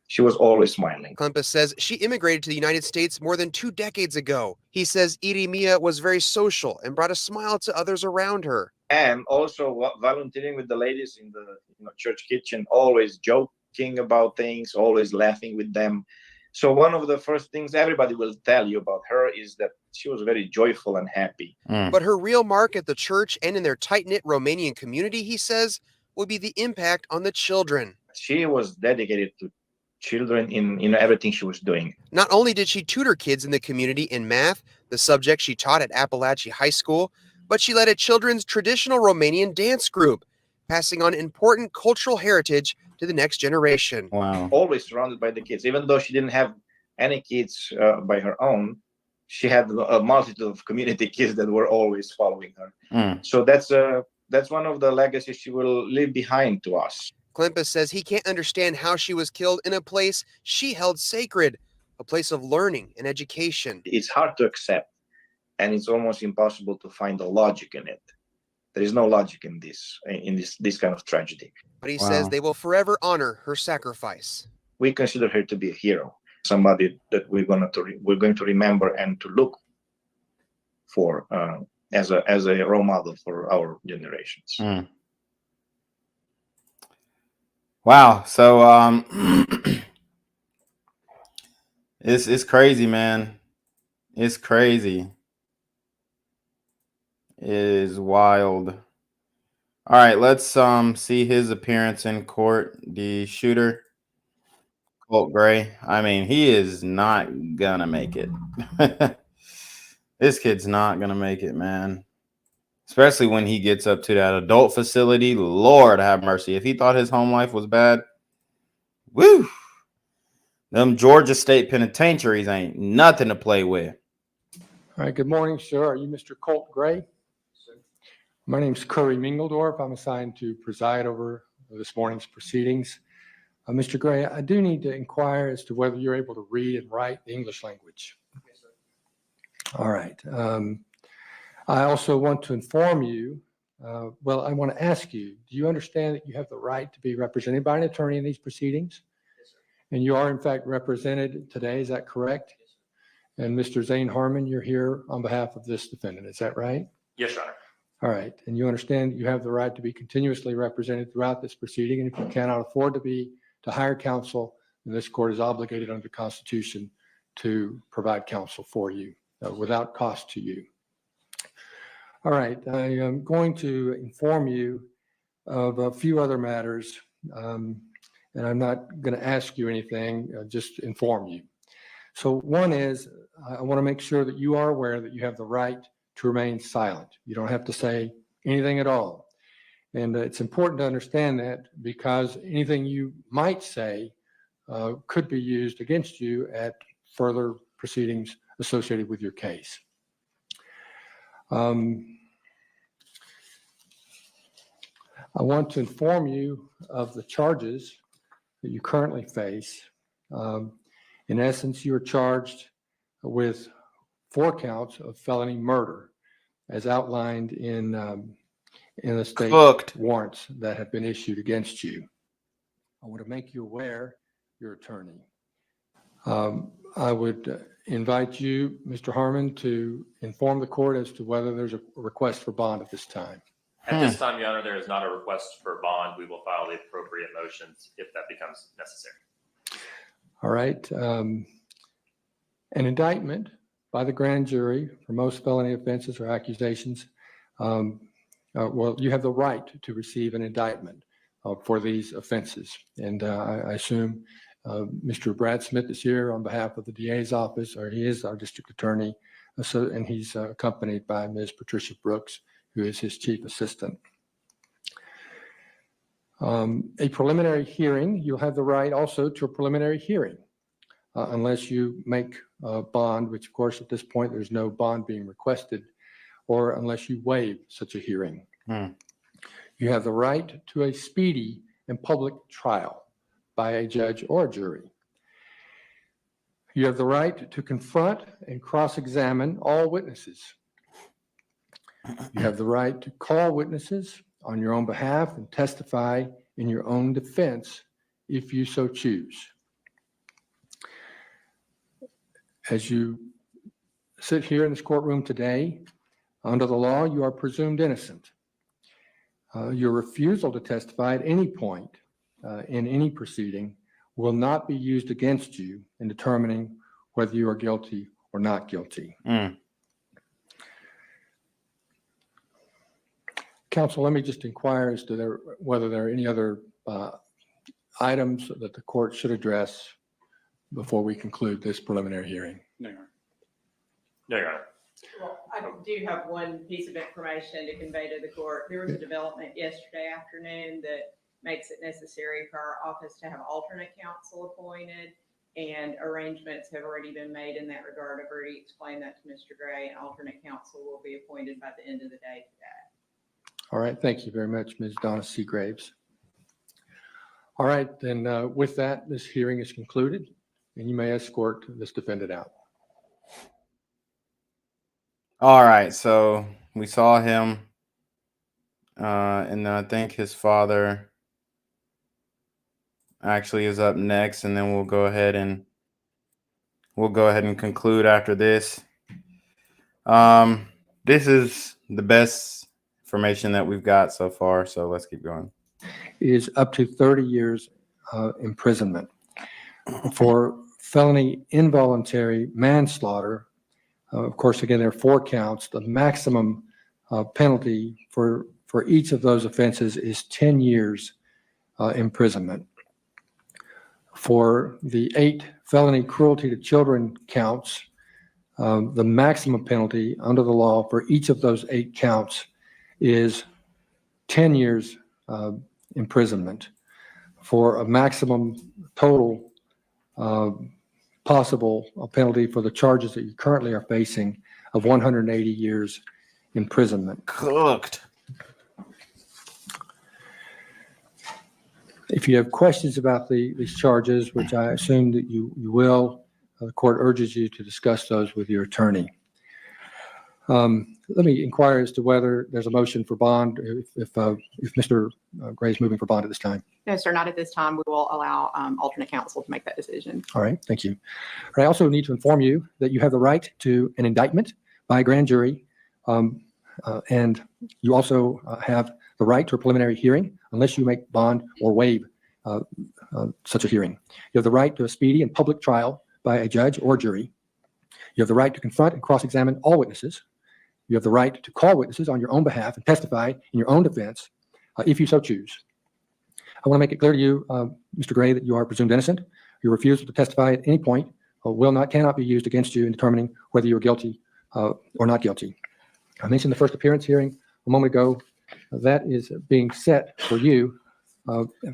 She was always smiling. Klempis says she immigrated to the United States more than 2 decades ago. He says Irimia was very social and brought a smile to others around her. And also volunteering with the ladies in the church kitchen, always joking about things, always laughing with them. So one of the first things everybody will tell you about her is that she was very joyful and happy. But her real mark at the church and in their tight-knit Romanian community, he says, will be the impact on the children. She was dedicated to children in everything she was doing. Not only did she tutor kids in the community in math, the subject she taught at Apalachee High School, but she led a children's traditional Romanian dance group, passing on important cultural heritage to the next generation. Wow. Always surrounded by the kids. Even though she didn't have any kids by her own, she had a multitude of community kids that were always following her. So that's one of the legacies she will leave behind to us. Klempis says he can't understand how she was killed in a place she held sacred, a place of learning and education. It's hard to accept, and it's almost impossible to find a logic in it. There is no logic in this kind of tragedy. But he says they will forever honor her sacrifice. We consider her to be a hero, somebody that we're going to remember and to look for as a role model for our generations. Wow. So it's crazy, man. It's crazy. It is wild. All right, let's see his appearance in court. The shooter, Colt Gray. I mean, he is not gonna make it. This kid's not gonna make it, man. Especially when he gets up to that adult facility. Lord have mercy. If he thought his home life was bad, woo! Them Georgia State penitentiaries ain't nothing to play with. All right, good morning, sir. Are you Mr. Colt Gray? My name's Curry Mingeldorf. I'm assigned to preside over this morning's proceedings. Mr. Gray, I do need to inquire as to whether you're able to read and write the English language. Yes, sir. All right. I also want to inform you, I want to ask you, do you understand that you have the right to be represented by an attorney in these proceedings? Yes, sir. And you are, in fact, represented today, is that correct? Yes, sir. And Mr. Zane Harmon, you're here on behalf of this defendant, is that right? Yes, Your Honor. All right, and you understand you have the right to be continuously represented throughout this proceeding, and if you cannot afford to hire counsel, then this court is obligated under the Constitution to provide counsel for you without cost to you. All right, I am going to inform you of a few other matters, and I'm not going to ask you anything, just inform you. So one is, I want to make sure that you are aware that you have the right to remain silent. You don't have to say anything at all. And it's important to understand that because anything you might say could be used against you at further proceedings associated with your case. I want to inform you of the charges that you currently face. In essence, you are charged with 4 counts of felony murder, as outlined in the state warrants that have been issued against you. I want to make you aware, your attorney. I would invite you, Mr. Harmon, to inform the court as to whether there's a request for bond at this time. At this time, Your Honor, there is not a request for bond. We will file the appropriate motions if that becomes necessary. All right. An indictment by the grand jury for most felony offenses or accusations. Well, you have the right to receive an indictment for these offenses. And I assume Mr. Brad Smith is here on behalf of the DA's office, or he is our district attorney, and he's accompanied by Ms. Patricia Brooks, who is his chief assistant. A preliminary hearing, you'll have the right also to a preliminary hearing, unless you make a bond, which of course at this point there's no bond being requested, or unless you waive such a hearing. You have the right to a speedy and public trial by a judge or a jury. You have the right to confront and cross-examine all witnesses. You have the right to call witnesses on your own behalf and testify in your own defense if you so choose. As you sit here in this courtroom today, under the law, you are presumed innocent. Your refusal to testify at any point in any proceeding will not be used against you in determining whether you are guilty or not guilty. Counsel, let me just inquire as to whether there are any other items that the court should address before we conclude this preliminary hearing. No, Your Honor. Well, I do have one piece of information to convey to the court. There was a development yesterday afternoon that makes it necessary for our office to have alternate counsel appointed, and arrangements have already been made in that regard. I've already explained that to Mr. Gray, and alternate counsel will be appointed by the end of the day today. All right, thank you very much, Ms. Donna C. Graves. All right, then with that, this hearing is concluded, and you may escort this defendant out. All right, so we saw him, and I think his father actually is up next, and then we'll go ahead and conclude after this. This is the best information that we've got so far, so let's keep going. Is up to 30 years imprisonment for felony involuntary manslaughter. Of course, again, there are 4 counts. The maximum penalty for each of those offenses is 10 years imprisonment. For the 8 felony cruelty to children counts, the maximum penalty under the law for each of those 8 counts is 10 years imprisonment, for a maximum total possible penalty for the charges that you currently are facing of 180 years imprisonment. Cooked. If you have questions about these charges, which I assume that you will, the court urges you to discuss those with your attorney. Let me inquire as to whether there's a motion for bond, if Mr. Gray is moving for bond at this time. No, sir, not at this time. We will allow alternate counsel to make that decision. All right, thank you. I also need to inform you that you have the right to an indictment by a grand jury, and you also have the right to a preliminary hearing unless you make bond or waive such a hearing. You have the right to a speedy and public trial by a judge or jury. You have the right to confront and cross-examine all witnesses. You have the right to call witnesses on your own behalf and testify in your own defense if you so choose. I want to make it clear to you, Mr. Gray, that you are presumed innocent. Your refusal to testify at any point cannot be used against you in determining whether you are guilty or not guilty. I mentioned the first appearance hearing a moment ago. That is being set for you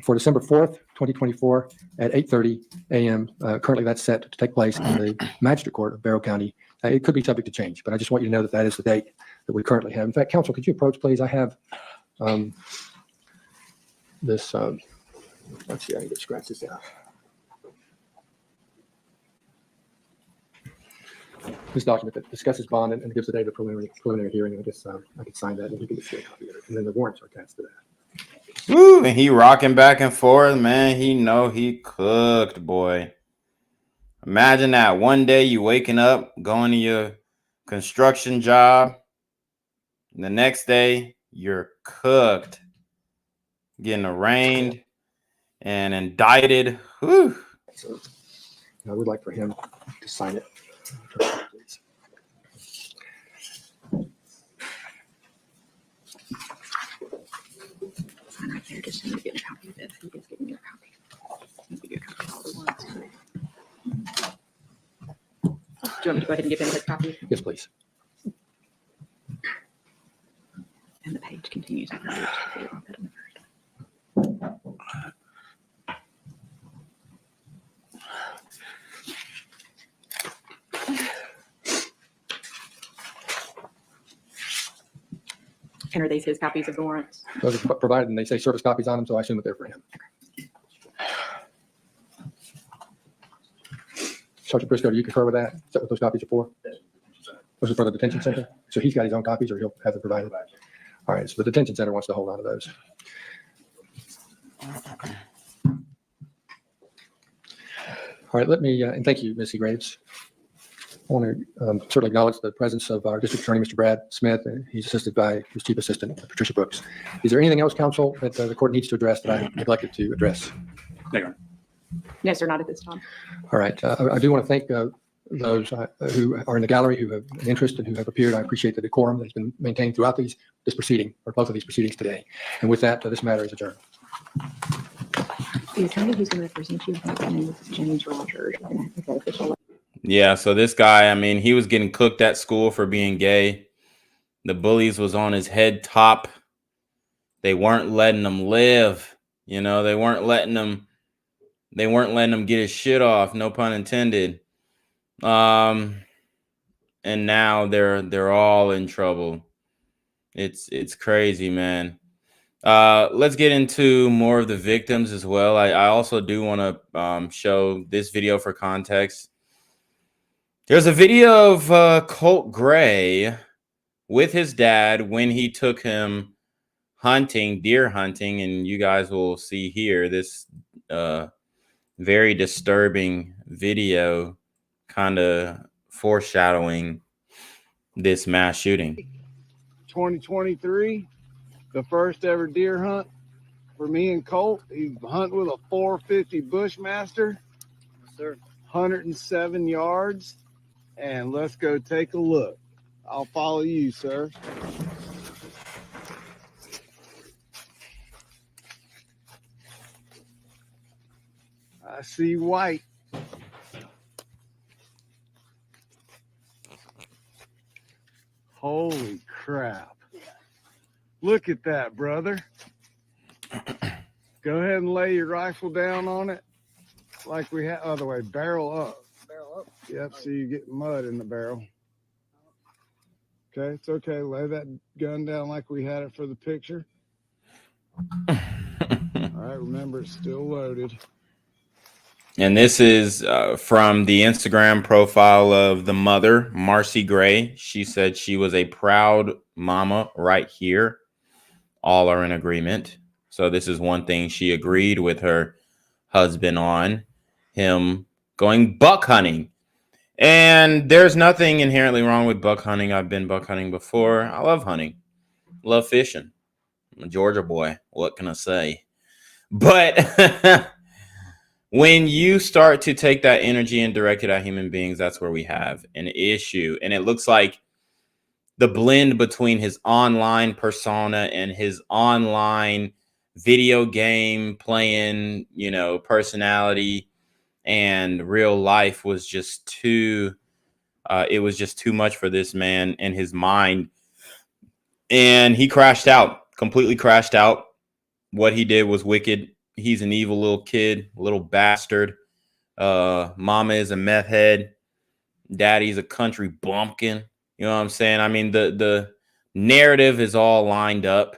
for December 4th, 2024 at 8:30 a.m. Currently, that's set to take place in the Magistrate Court of Barrow County. It could be subject to change, but I just want you to know that that is the date that we currently have. In fact, counsel, could you approach, please? I have this, let's see, I need to scratch this out. This document that discusses bond and gives the date of preliminary hearing. I guess I could sign that and you can just get a copy of it. And then the warrants are attached to that. Woo, and he rocking back and forth, man. He know he cooked, boy. Imagine that. One day you waking up, going to your construction job. And the next day you're cooked, getting arraigned and indicted. Whew. So I would like for him to sign it. Please. Sign right there. Just need to get a copy of it. You guys give me a copy. Give you a copy of all the ones. you want me to go ahead and give him his copy? Yes, please. And the page continues. And are these his copies of the warrants? Those are provided, and they say service copies on them, so I assume that they're for him. Sergeant Briscoe, do you concur with that? Is that what those copies are for? Those are for the detention center? So he's got his own copies, or he'll have them provided? All right, so the detention center wants to hold on to those. All right, let me, and thank you, Missy Graves. I want to certainly acknowledge the presence of our district attorney, Mr. Brad Smith. He's assisted by his chief assistant, Patricia Brooks. Is there anything else, counsel, that the court needs to address that I neglected to address? No, sir, not at this time. All right, I do want to thank those who are in the gallery who have an interest and who have appeared. I appreciate the decorum that's been maintained throughout this proceeding, or both of these proceedings today. And with that, this matter is adjourned. The attorney who's going to represent you, his name is James Rogers. Yeah, so this guy, I mean, he was getting cooked at school for being gay. The bullies was on his head top. They weren't letting him live. You know, they weren't letting him get his shit off, no pun intended. And now they're all in trouble. It's crazy, man. Let's get into more of the victims as well. I also do want to show this video for context. There's a video of Colt Gray with his dad when he took him hunting, deer hunting, and you guys will see here this very disturbing video kind of foreshadowing this mass shooting. 2023, the first ever deer hunt for me and Colt. He's hunting with a 450 Bushmaster, yes, sir. 107 yards, and let's go take a look. I'll follow you, sir. I see white. Holy crap. Look at that, brother. Go ahead and lay your rifle down on it like we had. Other way, barrel up. Barrel up? Yep, so you get mud in the barrel. Okay, it's okay. Lay that gun down like we had it for the picture. All right, remember, it's still loaded. And this is from the Instagram profile of the mother, Marcy Gray. She said she was a proud mama right here. All are in agreement. So this is one thing she agreed with her husband on, him going buck hunting. And there's nothing inherently wrong with buck hunting. I've been buck hunting before. I love hunting. Love fishing. I'm a Georgia boy. What can I say? But when you start to take that energy and direct it at human beings, that's where we have an issue. And it looks like the blend between his online persona and his online video game playing, you know, personality and real life was just too, it was just too much for this man and his mind. And he crashed out, completely crashed out. What he did was wicked. He's an evil little kid, little bastard. Mama is a meth head. Daddy's a country bumpkin. You know what I'm saying? I mean, the narrative is all lined up.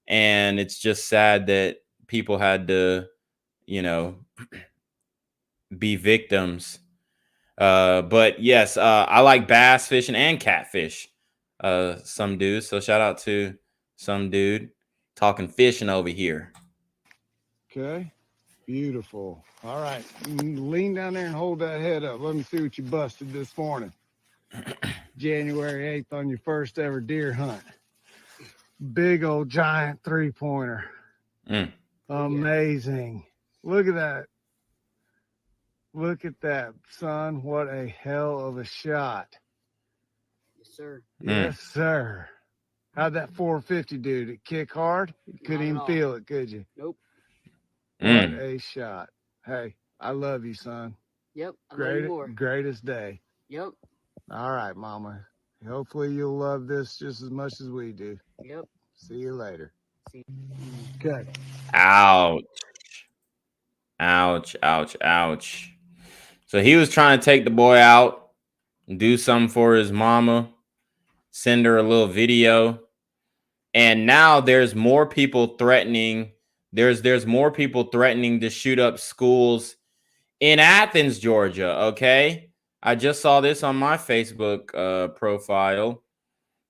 And it's just sad that people had to, you know, be victims. But yes, I like bass fishing and catfish. Some dudes. So shout out to some dude talking fishing over here. Okay, beautiful. All right, lean down there and hold that head up. Let me see what you busted this morning. January 8th on your first ever deer hunt. Big old giant 3-pointer. Amazing. Look at that. Look at that, son. What a hell of a shot. Yes, sir. Yes, sir. How'd that 450 do? Did it kick hard? You couldn't even feel it, could you? Nope. What a shot. Hey, I love you, son. Yep. I love you more. Greatest day. Yep. All right, Mama. Hopefully you'll love this just as much as we do. Yep. See you later. Okay. Ouch. Ouch, ouch, ouch. So he was trying to take the boy out, do something for his mama, send her a little video. And now there's more people threatening. There's more people threatening to shoot up schools in Athens, Georgia. Okay. I just saw this on my Facebook profile.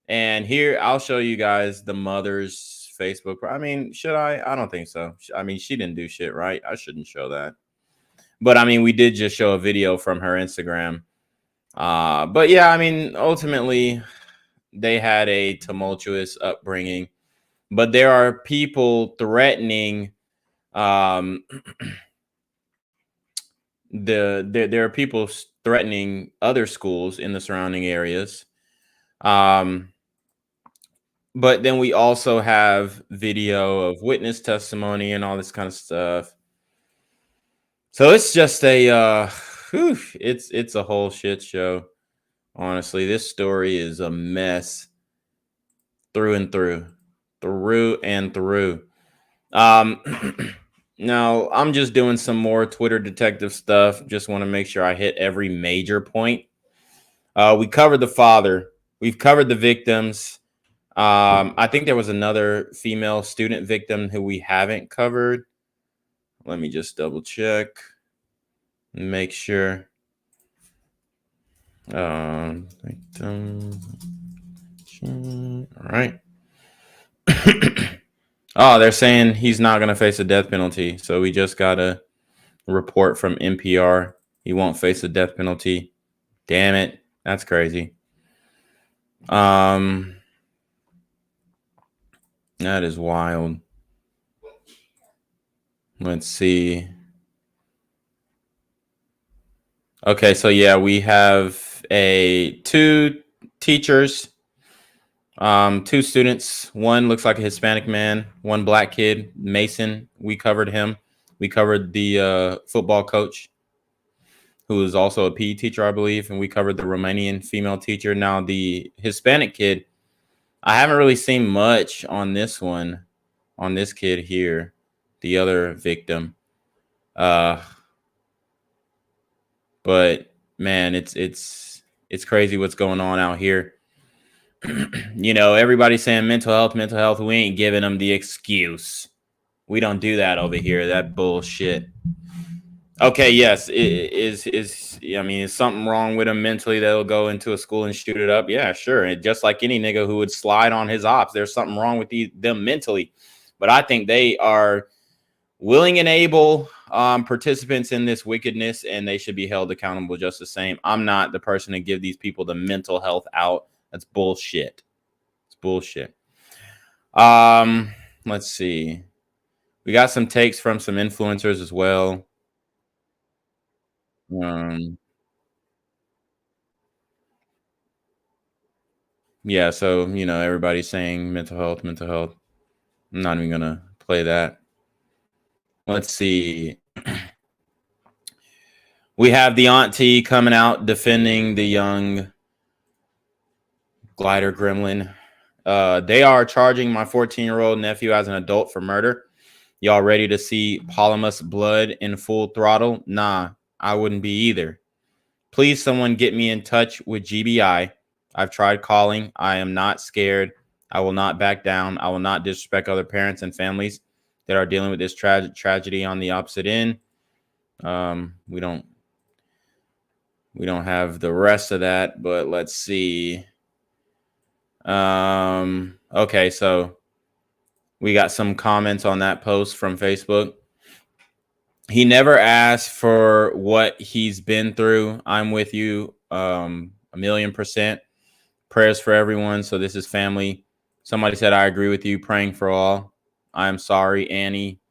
And here I'll show you guys the mother's Facebook. I mean, should I? I don't think so. I mean, she didn't do shit, right? I shouldn't show that. But I mean, we did just show a video from her Instagram. But yeah, I mean, ultimately, they had a tumultuous upbringing. But there are people threatening. There are people threatening other schools in the surrounding areas. But then we also have video of witness testimony and all this kind of stuff. So it's just a it's a whole shit show. Honestly, this story is a mess through and through. Now I'm just doing some more Twitter detective stuff. Just want to make sure I hit every major point. We covered the father. We've covered the victims. I think there was another female student victim who we haven't covered. Let me just double check and make sure. Victim. All right. Oh, they're saying he's not going to face a death penalty. So we just got a report from NPR. He won't face a death penalty. Damn it. That's crazy. That is wild. Let's see. Okay, so yeah, we have two teachers, two students. One looks like a Hispanic man, one black kid, Mason. We covered him. We covered the football coach, who is also a PE teacher, I believe, and we covered the Romanian female teacher. Now, the Hispanic kid, I haven't really seen much on this one, on this kid here, the other victim. But man, it's crazy what's going on out here. You know, everybody's saying mental health. We ain't giving them the excuse. We don't do that over here. That bullshit. Okay, yes, I mean, is something wrong with him mentally that'll go into a school and shoot it up? Yeah, sure. And just like any nigga who would slide on his ops, there's something wrong with them mentally. But I think they are willing and able participants in this wickedness, and they should be held accountable just the same. I'm not the person to give these people the mental health out. That's bullshit. It's bullshit. Let's see. We got some takes from some influencers as well. Yeah, so you know, everybody's saying mental health. I'm not even gonna play that. Let's see. We have the auntie coming out defending the young glider gremlin. They are charging my 14-year-old nephew as an adult for murder. Y'all ready to see Polymus blood in full throttle? Nah, I wouldn't be either. Please, someone get me in touch with GBI. I've tried calling. I am not scared. I will not back down. I will not disrespect other parents and families that are dealing with this tragedy on the opposite end. We don't have the rest of that, but let's see. Okay, so we got some comments on that post from Facebook. He never asked for what he's been through. I'm with you 1,000,000%. Prayers for everyone. So this is family. Somebody said, I agree with you. Praying for all. I'm sorry, Annie.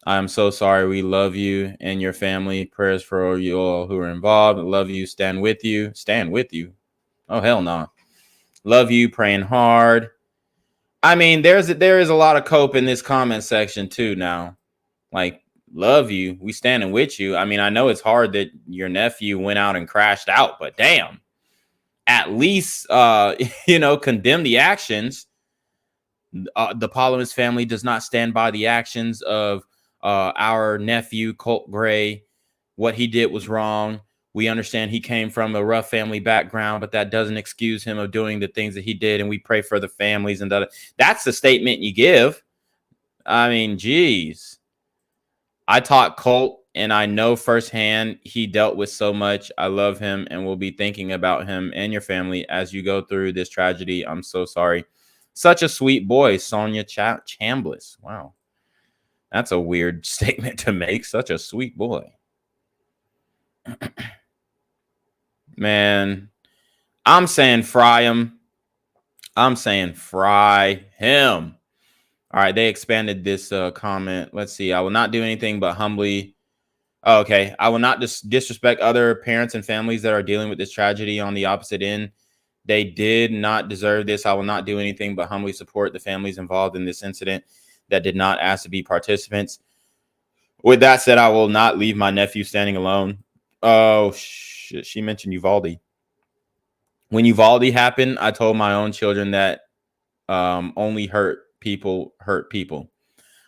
I'm so sorry. We love you and your family. Prayers for you all who are involved. Love you. Stand with you. Stand with you. Oh, hell no. Love you. Praying hard. I mean, there is a lot of cope in this comment section too now. Like, love you. We standing with you. I mean, I know it's hard that your nephew went out and crashed out, but damn, at least, condemn the actions. The Polymus family does not stand by the actions of our nephew, Colt Gray. What he did was wrong. We understand he came from a rough family background, but that doesn't excuse him of doing the things that he did. And we pray for the families. And that's the statement you give. I mean, geez. I taught Colt, and I know firsthand he dealt with so much. I love him and will be thinking about him and your family as you go through this tragedy. I'm so sorry. Such a sweet boy, Sonia Chambliss. Wow. That's a weird statement to make. Such a sweet boy. Man, I'm saying fry him. I'm saying fry him. All right, they expanded this comment. Let's see. I will not do anything but humbly. Oh, okay. I will not disrespect other parents and families that are dealing with this tragedy on the opposite end. They did not deserve this. I will not do anything but humbly support the families involved in this incident that did not ask to be participants. With that said, I will not leave my nephew standing alone. Oh, shit. She mentioned Uvalde. When Uvalde happened, I told my own children that only hurt people hurt people.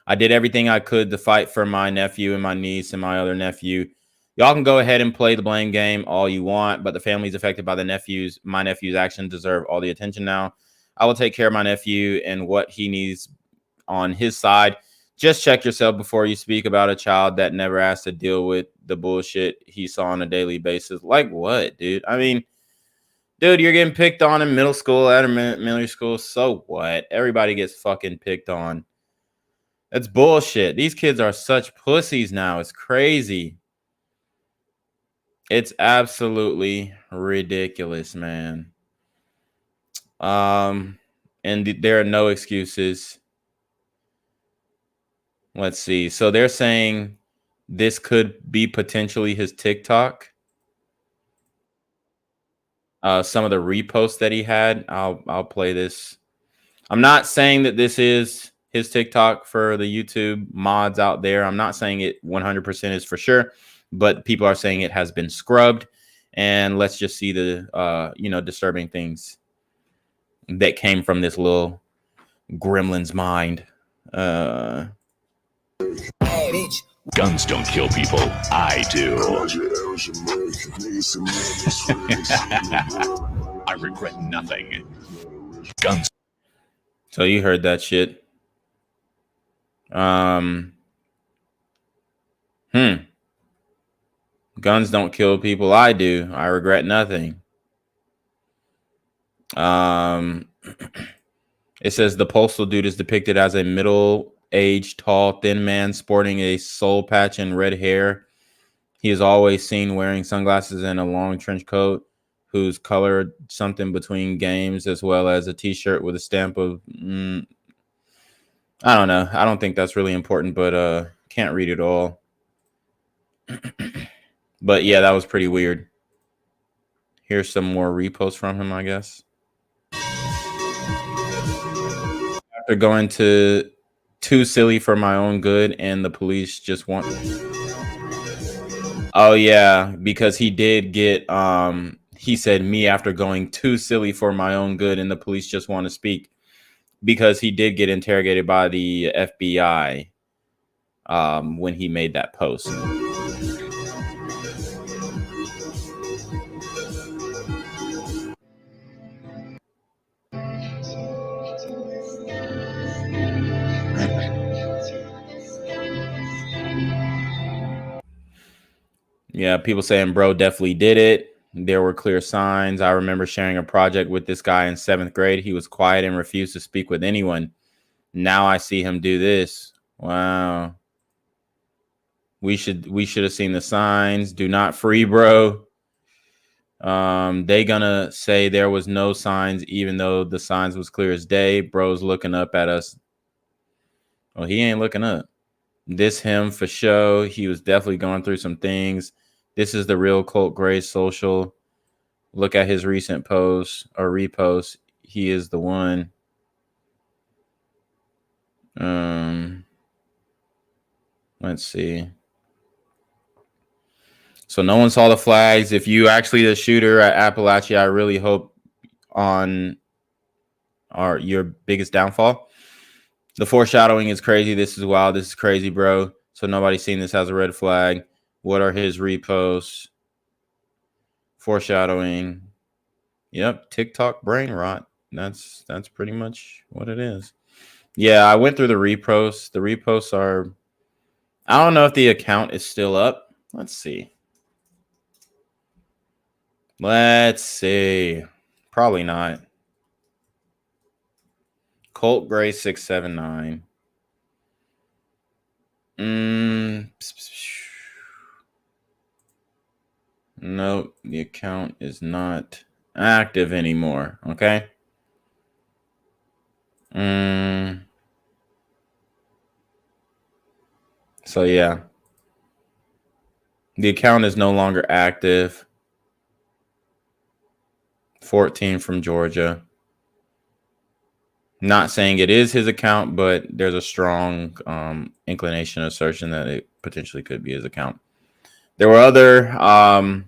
I did everything I could to fight for my nephew and my niece and my other nephew. Y'all can go ahead and play the blame game all you want, but the families affected by my nephew's actions deserve all the attention now. I will take care of my nephew and what he needs on his side. Just check yourself before you speak about a child that never has to deal with the bullshit he saw on a daily basis. Like what, dude? I mean, dude, you're getting picked on in middle school, elementary school. So what? Everybody gets fucking picked on. That's bullshit. These kids are such pussies now. It's crazy. It's absolutely ridiculous, man. And there are no excuses. Let's see. So they're saying this could be potentially his TikTok. Some of the reposts that he had. I'll play this. I'm not saying that this is his TikTok for the YouTube mods out there. I'm not saying it 100% is for sure, but people are saying it has been scrubbed. And let's just see the disturbing things that came from this little gremlin's mind. Guns don't kill people. I do. I regret nothing. Guns. So you heard that shit. Guns don't kill people. I do. I regret nothing. It says the postal dude is depicted as a middle-aged, tall, thin man sporting a soul patch and red hair. He is always seen wearing sunglasses and a long trench coat, who's colored something between games, as well as a t-shirt with a stamp of I don't know. I don't think that's really important, but can't read it all. But yeah, that was pretty weird. Here's some more reposts from him, I guess. After going to too silly for my own good, and the police just want. Oh yeah, because he did get he said me after going too silly for my own good, and the police just want to speak, because he did get interrogated by the FBI when he made that post. Yeah, people saying bro definitely did it. There were clear signs. I remember sharing a project with this guy in 7th grade. He was quiet and refused to speak with anyone. Now I see him do this. Wow. We should have seen the signs. Do not free, bro. They gonna say there was no signs, even though the signs was clear as day. Bro's looking up at us. Oh, he ain't looking up. This him for show. He was definitely going through some things. This is the real Colt Gray social. Look at his recent posts or reposts. He is the one. Let's see. So no one saw the flags. If you actually the shooter at Apalachee, I really hope on your biggest downfall. The foreshadowing is crazy. This is wild. This is crazy, bro. So nobody's seen this as a red flag. What are his reposts? Foreshadowing. Yep, TikTok brain rot. That's pretty much what it is. Yeah, I went through the reposts. The reposts are, I don't know if the account is still up. Let's see. Let's see. Probably not. Colt Gray 679. Nope, the account is not active anymore. Okay. So yeah, the account is no longer active. 14 from Georgia. Not saying it is his account, but there's a strong inclination assertion that it potentially could be his account. There were other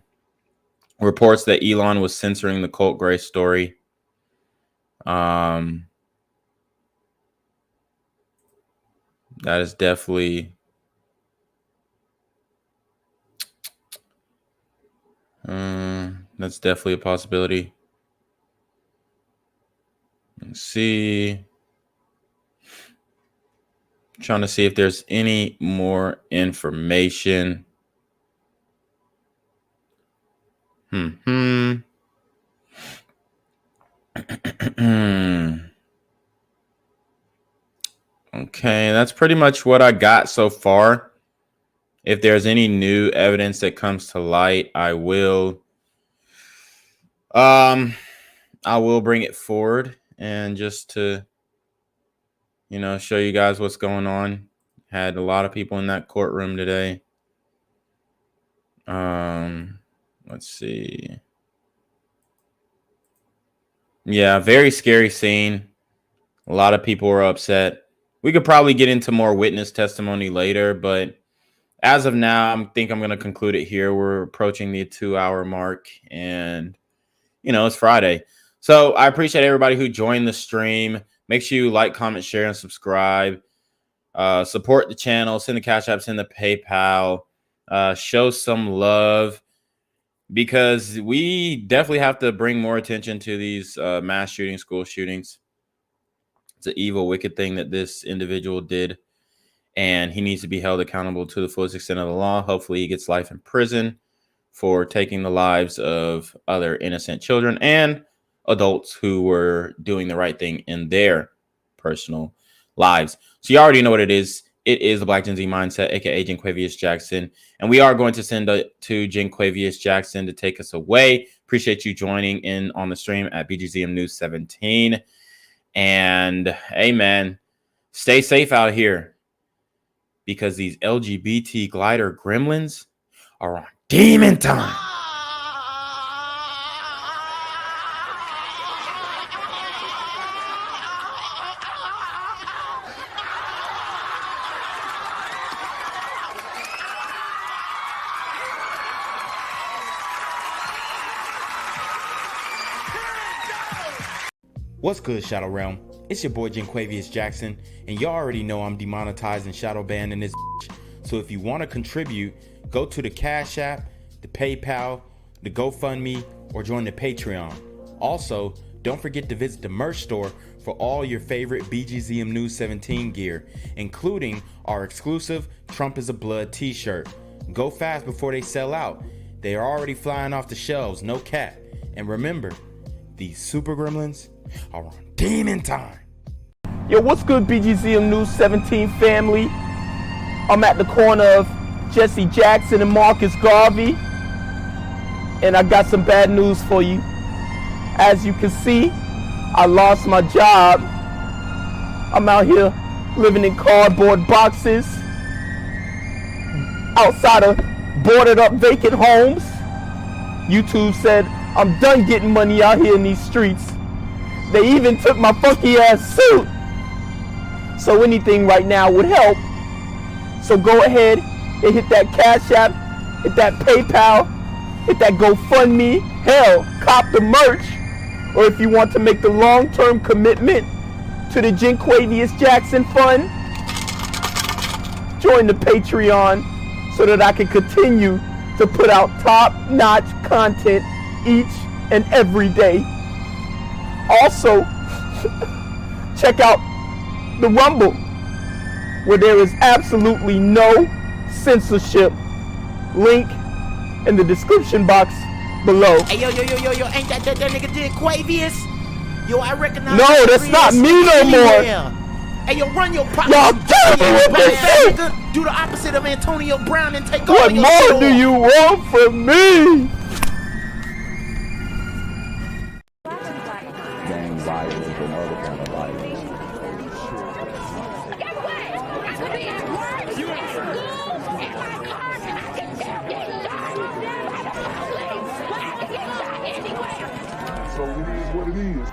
reports that Elon was censoring the Colt Gray story. That is definitely that's definitely a possibility. Let's see. Trying to see if there's any more information. Okay, that's pretty much what I got so far. If there's any new evidence that comes to light, I will bring it forward and just to, show you guys what's going on. Had a lot of people in that courtroom today. Let's see. Yeah, very scary scene. A lot of people were upset. We could probably get into more witness testimony later, but as of now, I think I'm going to conclude it here. We're approaching the 2-hour mark, and it's Friday. So I appreciate everybody who joined the stream. Make sure you like, comment, share, and subscribe. Support the channel. Send the Cash App, send the PayPal. Show some love, because we definitely have to bring more attention to these mass shootings, school shootings. It's an evil, wicked thing that this individual did, and he needs to be held accountable to the fullest extent of the law. Hopefully he gets life in prison for taking the lives of other innocent children and adults who were doing the right thing in their personal lives. So you already know what it is. It is the Black Gen Z Mindset, aka Jenquavius Jackson. And we are going to send it to Jenquavius Jackson to take us away. Appreciate you joining in on the stream at BGZM News 17. And hey, man, stay safe out here, because these LGBT glider gremlins are on demon time. What's good, Shadow Realm? It's your boy Jenquavius Jackson, and y'all already know I'm demonetized and shadow banned in this bitch. So if you want to contribute, go to the Cash App, the PayPal, the GoFundMe, or join the Patreon. Also, don't forget to visit the merch store for all your favorite BGZM News 17 gear, including our exclusive Trump is a Blood t-shirt. Go fast before they sell out. They are already flying off the shelves, no cap. And remember, these super gremlins are on demon time. Yo, what's good, BGZM News 17 family? I'm at the corner of Jesse Jackson and Marcus Garvey, and I got some bad news for you. As you can see, I lost my job. I'm out here living in cardboard boxes outside of boarded up vacant homes. YouTube said I'm done getting money out here in these streets. They even took my funky ass suit. So anything right now would help. So go ahead and hit that Cash App, hit that PayPal, hit that GoFundMe. Hell, cop the merch. Or if you want to make the long-term commitment to the Jenquavius Jackson Fund, join the Patreon so that I can continue to put out top-notch content each and every day. Also, check out the Rumble, where there is absolutely no censorship. Link in the description box below. Hey, yo, ain't that nigga Jenquavius? Yo, I recognize. No, that's not me no more. Hey, yo, run your pocket. Y'all killing me with this shit. Do the opposite of Antonio Brown and take What over your more do you want from me? Gang violence and other kind of violence. So it is what it is.